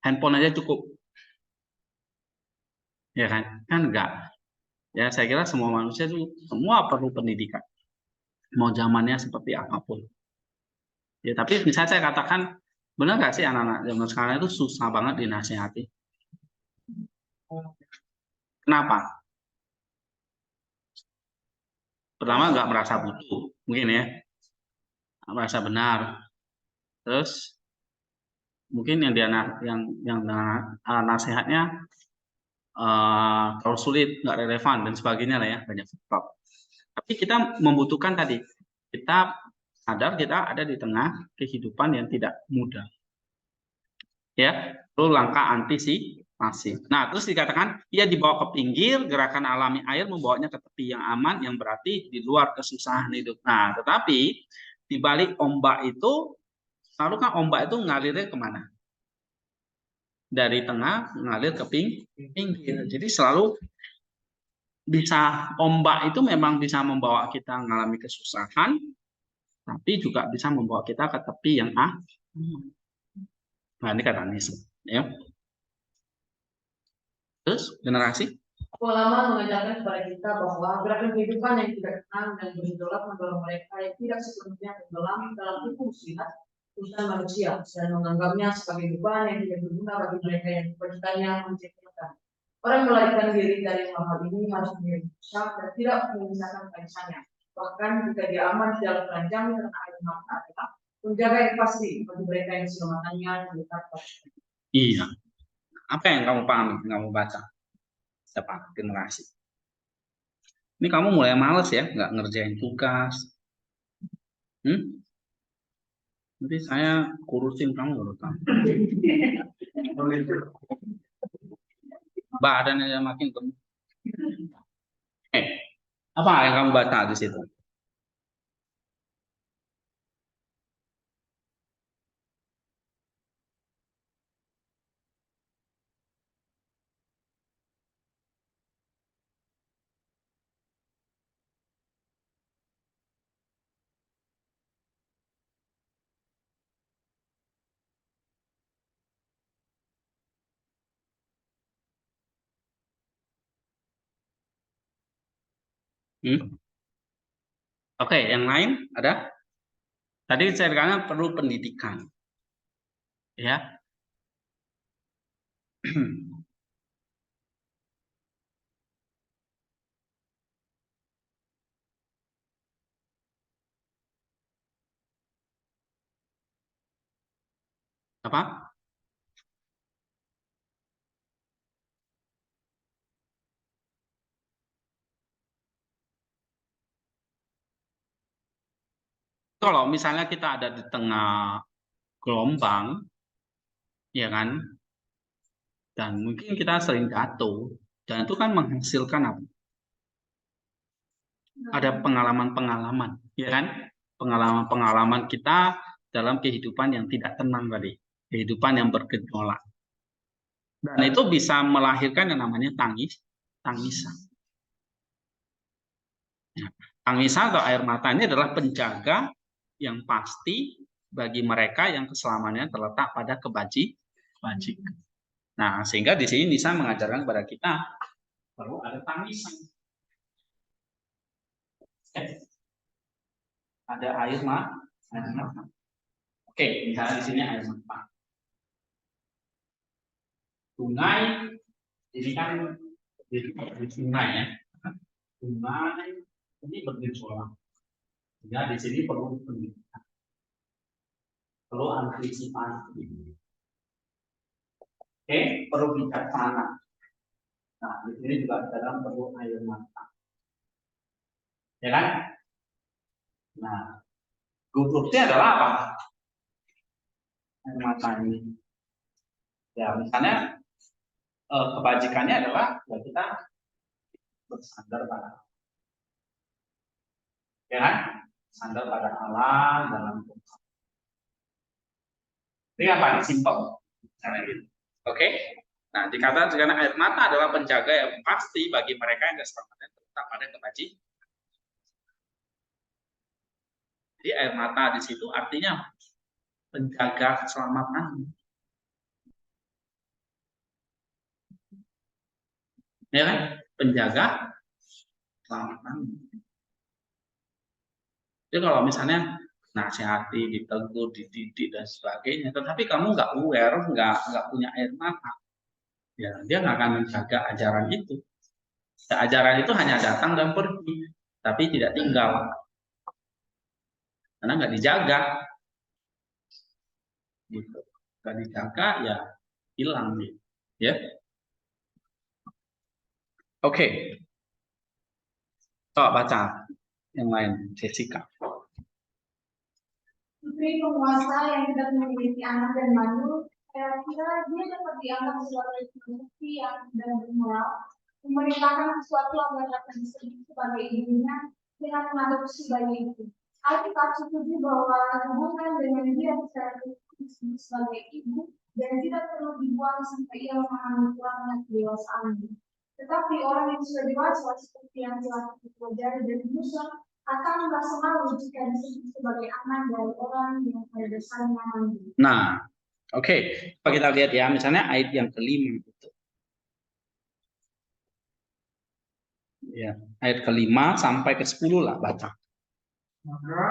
Handphone aja cukup. Ya kan? Kan enggak. Ya, saya kira semua manusia itu semua perlu pendidikan. Mau zamannya seperti apapun. Ya, tapi misalnya saya katakan, benar nggak sih anak-anak zaman sekarang itu susah banget dinasihati? Kenapa? Pertama nggak merasa butuh, mungkin ya. Nggak merasa benar. Terus mungkin yang dia nasihatnya terlalu sulit, nggak relevan dan sebagainya lah ya, banyak faktor. Tapi kita membutuhkan tadi, kita sadar kita ada di tengah kehidupan yang tidak mudah. Ya, perlu langkah antisipasi. Nah, terus dikatakan ia dibawa ke pinggir, gerakan alami air membawanya ke tepi yang aman, yang berarti di luar kesusahan hidup. Nah, tetapi di balik ombak itu, selalu kan ombak itu ngalirnya kemana? Dari tengah mengalir ke pinggir. Jadi selalu bisa ombak itu memang bisa membawa kita mengalami kesusahan, tapi juga bisa membawa kita ke tepi yang nah ini kata Nism, ya. Terus generasi Pengalaman mengajarkan kepada kita bahwa gerakan kehidupan yang tidak tenang dan bergejolak mendorong mereka yang tidak sepenuhnya tenggelam dalam hukum sihat urusan manusia dan menganggapnya sebagai beban yang tidak berguna bagi mereka yang kewajibannya menciptakan. Orang melarikan diri dari hal-hal ini harus menjadi besar dan tidak memisahkan kaitannya. Bahkan jika dia aman di dalam keranjang karena air mata adalah menjaga yang pasti bagi mereka yang selamanya dekat pada. iya. Apa yang kamu pahami, kamu baca? Siapa? Generasi. Ini kamu mulai males ya, nggak ngerjain tugas. Nanti saya kurusin kamu baru tahu. Badannya makin gemuk. Apa yang kamu baca di situ? Oke, yang lain ada? Tadi saya katakan perlu pendidikan. Ya. Apa? Kalau misalnya kita ada di tengah gelombang, ya kan? Dan mungkin kita sering jatuh, dan itu kan menghasilkan apa? Ada pengalaman-pengalaman, ya kan? Pengalaman-pengalaman kita dalam kehidupan yang tidak tenang tadi, kehidupan yang bergejolak. Dan itu bisa melahirkan yang namanya tangisan. Tangisan atau air mata ini adalah penjaga yang pasti bagi mereka yang keselamatannya terletak pada kebajikan. Nah, sehingga di sini Nisa mengajarkan kepada kita perlu ada tangisan. Ada air mata. Oke, misalnya di sini air mata. Sungai, ini kan di sungai ya. Sungai ini bergejolak. Ya, di sini perlu pendidikan. Perlu antisipasi. Oke, perlu bijaksana. Nah, di sini juga dalam perlu air mata. Ya kan? Nah, gugupnya adalah apa? Air mata ini. Ya, misalnya kebajikannya adalah ya kita bersandar pada, ya kan? Bersandar pada Allah dalam Tuhan. Ini apa? Simple. Cara gitu. Oke? Nah, dikatakan karena air mata adalah penjaga yang pasti bagi mereka yang keselamatan terletak pada kebajikan. Jadi air mata di situ artinya penjaga keselamatan. Ya kan? Penjaga keselamatan. Jadi kalau misalnya nasihati, ditegur, dididik dan sebagainya, tetapi kamu nggak aware, nggak punya air mata, ya dia nggak akan menjaga ajaran itu. Ya, ajaran itu hanya datang dan pergi, tapi tidak tinggal, karena nggak dijaga. Gitu. Nggak dijaga ya hilang gitu. Ya. Oke. Coba baca yang lain, Jessica. Putri penguasa yang tidak memiliki anak dan mandu, saya kira dia dapat dianggap sebagai bukti yang tidak bermoral, memerintahkan sesuatu agar dapat disebut sebagai ibunya dengan mengadopsi bayi itu. Alkitab setuju bahwa hubungan dengan dia bisa disebut sebagai ibu dan tidak perlu dibuang sampai ia memahami kurangnya kedewasaannya. Tetapi orang yang sudah dewasa seperti yang telah dipelajari dan Musa akan merasa malu jika disebut sebagai anak dari orang yang pada dasarnya mandi. Nah, oke. Coba kita lihat ya, misalnya ayat yang kelima itu. Ya, ayat kelima sampai ke 10 lah baca. Maka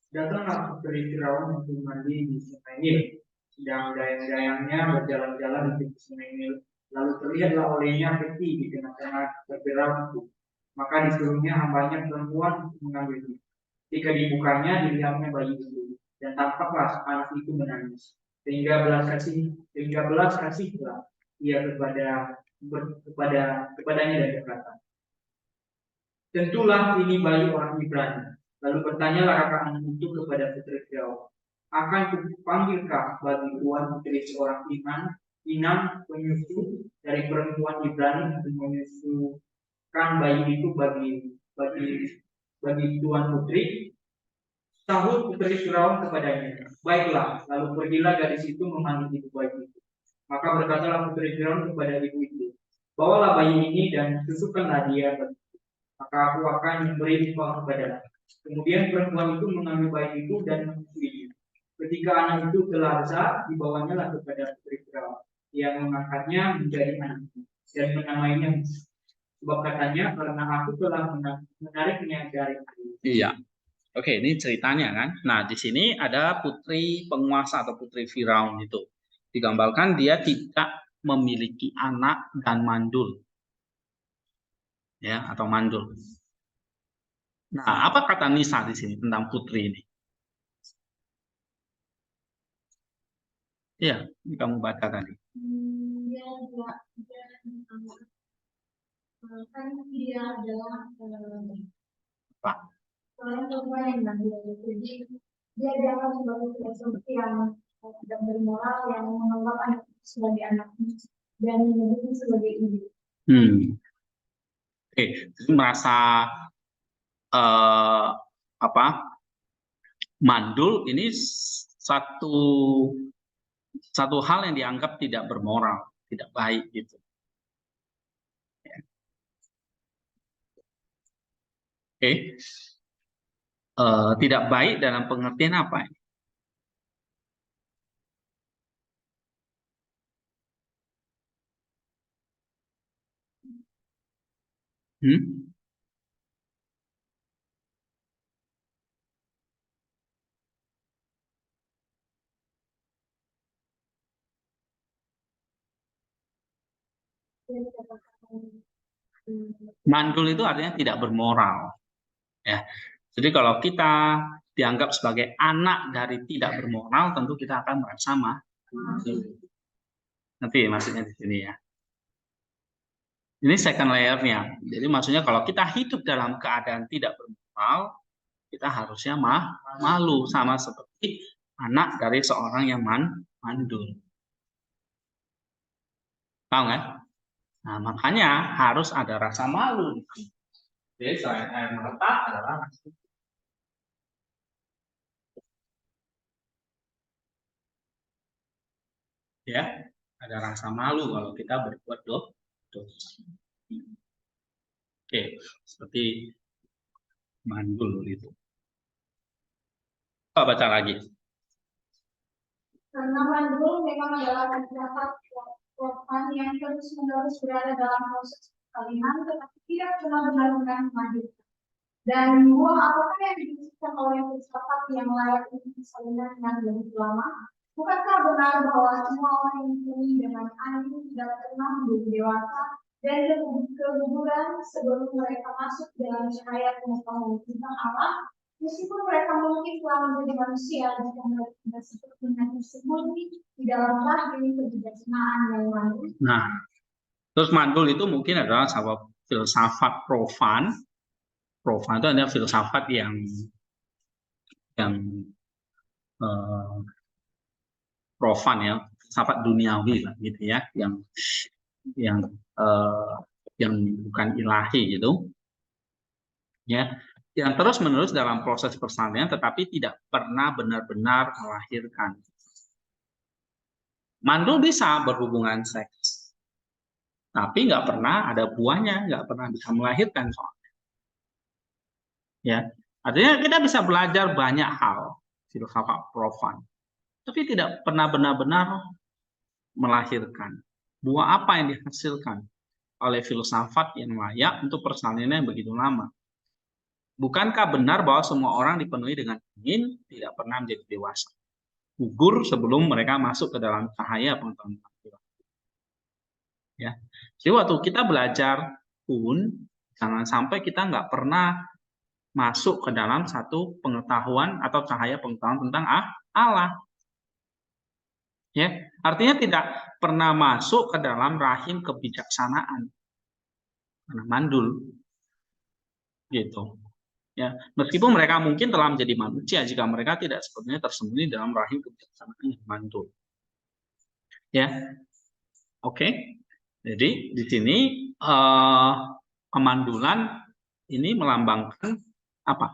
datanglah putri Firaun untuk mandi di sungai Nil. Sedang dayang-dayangnya berjalan-jalan di sungai Nil. Lalu terlihatlah olehnya peti di tengah-tengah bergerak itu. Maka disuruhnya hambanya perempuan untuk mengambilnya. Ketika dibukanya, dilihatnya bayi itu, dan tampaklah anak itu menangis. Sehingga belas kasihlah ia kepadanya dan berkata, tentulah ini bayi orang Ibrani. Lalu bertanyalah kakak anak itu kepada putri Firaun, akan kupanggilkah bagi tuan putri seorang inang penyusu dari perempuan Ibrani untuk menyusukan bayi itu bagi tuan putri? Sahut putri Firaun kepadanya, baiklah. Lalu pergilah gadis itu memanggil ibu bayi itu. Maka berkatalah putri Firaun kepada ibu itu, bawalah bayi ini dan susukanlah dia, maka aku akan memberi upah kepadanya. Kemudian perempuan itu mengambil bayi itu dan menyusuinya. Ketika anak itu telah besar, dibawanya lah kepada putri Firaun, yang mengangkatnya menjadi anaknya dan menamainya Musa. Sebab katanya, karena aku telah menariknya dari air. Iya. Oke, ini ceritanya kan. Nah, di sini ada putri penguasa atau putri Firaun itu. Digambarkan dia tidak memiliki anak dan mandul. Ya, atau mandul. Nah, apa kata Nisa di sini tentang putri ini? Iya, ini kamu baca tadi. Kan dia adalah Apa? orang tua yang mandiri. Jadi dia dianggap sebagai seperti yang tidak bermoral, yang menganggap anak sebagai anaknya dan menyebutnya sebagai ibu. Oke, jadi merasa mandul ini satu hal yang dianggap tidak bermoral, tidak baik gitu. Oke, tidak baik dalam pengertian apa? Mandul itu artinya tidak bermoral. Ya. Jadi kalau kita dianggap sebagai anak dari tidak bermoral, tentu kita akan merasa nanti maksudnya di sini ya. Ini second layer-nya. Jadi maksudnya kalau kita hidup dalam keadaan tidak bermoral, kita harusnya malu sama seperti anak dari seorang yang mandul. Tahu kan? Nah, makanya harus ada rasa malu. Jadi selain air mata adalah rasa ya, ada rasa malu kalau kita berbuat dosa. Oke, seperti mandul itu. Coba baca lagi. Karena mandul memang adalah pendapat profan yang terus-menerus berada dalam proses persalinan, tetapi tidak pernah benar-benar maju. Dan buah apakah yang dibutuhkan oleh filsafat yang layak untuk persalinan yang lebih lama? Bukankah benar bahwa semua orang yang dipenuhi dengan air tidak pernah menjadi dewasa dan keguguran sebelum mereka masuk dalam cahaya pengetahuan tentang Allah? Meskipun mereka mungkin telah menjadi manusia, jika mereka tidak sepertinya tersembunyi di dalam rahim kebijaksanaan yang mandul. Nah, terus mandul itu mungkin adalah sebuah filsafat profan. Profan itu adalah filsafat yang profan ya, filsafat duniawi lah gitu ya, yang bukan ilahi gitu, ya, yang terus menerus dalam proses persalinan tetapi tidak pernah benar-benar melahirkan. Mandul bisa berhubungan seks, tapi nggak pernah ada buahnya, nggak pernah bisa melahirkan soalnya. Ya, artinya kita bisa belajar banyak hal filsafat profan, tapi tidak pernah benar-benar melahirkan. Buah apa yang dihasilkan oleh filsafat yang layak untuk persalinan yang begitu lama? Bukankah benar bahwa semua orang dipenuhi dengan ingin tidak pernah menjadi dewasa? Gugur sebelum mereka masuk ke dalam cahaya pengetahuan. Ya, jadi waktu kita belajar pun jangan sampai kita nggak pernah masuk ke dalam satu pengetahuan atau cahaya pengetahuan tentang Allah. Ya, artinya tidak pernah masuk ke dalam rahim kebijaksanaan karena mandul, gitu. Ya, meskipun mereka mungkin telah menjadi manusia jika mereka tidak sepenuhnya tersembunyi dalam rahim kebijaksanaan yang mandul. Ya, oke. Jadi di sini kemandulan ini melambangkan apa?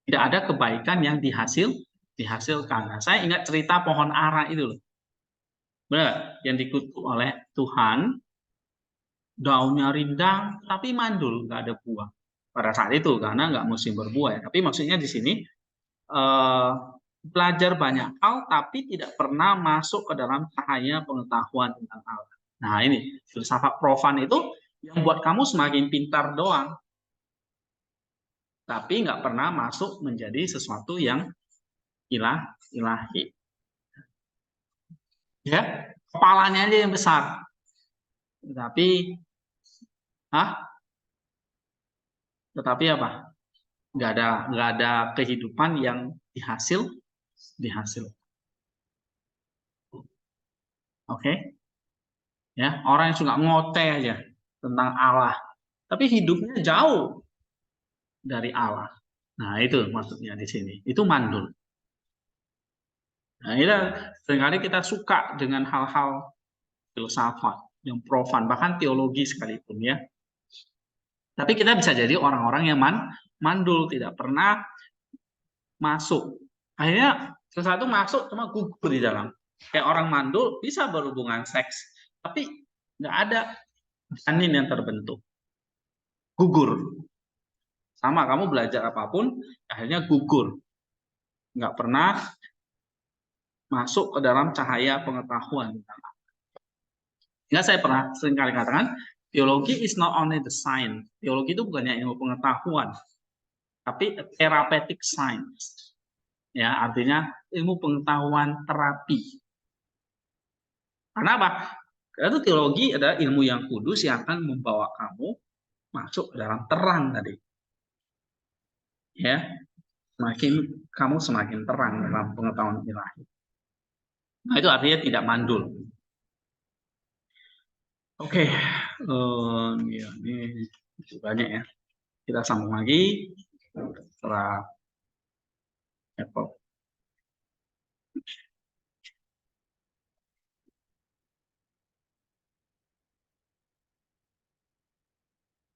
Tidak ada kebaikan yang dihasilkan. Nah, saya ingat cerita pohon ara itu loh. Benar, yang dikutuk oleh Tuhan, daunnya rindang tapi mandul, nggak ada buah pada saat itu karena nggak musim berbuah ya. Tapi maksudnya di sini belajar banyak hal tapi tidak pernah masuk ke dalam cahaya pengetahuan tentang Allah. Nah ini filsafat profan itu yang buat kamu semakin pintar doang, tapi nggak pernah masuk menjadi sesuatu yang ilahi. Ya, kepalanya aja yang besar, tapi tetapi apa? Nggak ada kehidupan yang dihasil. Oke, ya, orang yang suka ngoteh aja tentang Allah, tapi hidupnya jauh dari Allah. Nah itu maksudnya di sini, itu mandul. Nah ini seringkali kita suka dengan hal-hal filsafat yang profan, bahkan teologi sekalipun ya. Tapi kita bisa jadi orang-orang yang mandul, tidak pernah masuk. Akhirnya sesuatu masuk cuma gugur di dalam. Kayak orang mandul bisa berhubungan seks, tapi nggak ada janin yang terbentuk. Gugur. Sama kamu belajar apapun, akhirnya gugur. Nggak pernah masuk ke dalam cahaya pengetahuan. Ya, saya pernah seringkali katakan, teologi is not only the science. Teologi itu bukannya ilmu pengetahuan, tapi therapeutic science. Ya, artinya ilmu pengetahuan terapi. Karena apa? Karena itu teologi adalah ilmu yang kudus yang akan membawa kamu masuk ke dalam terang tadi. Ya, kamu semakin terang dalam pengetahuan ilahi. Nah, itu artinya tidak mandul. Oke, ya, ini banyak ya. Kita sambung lagi setelah Apple.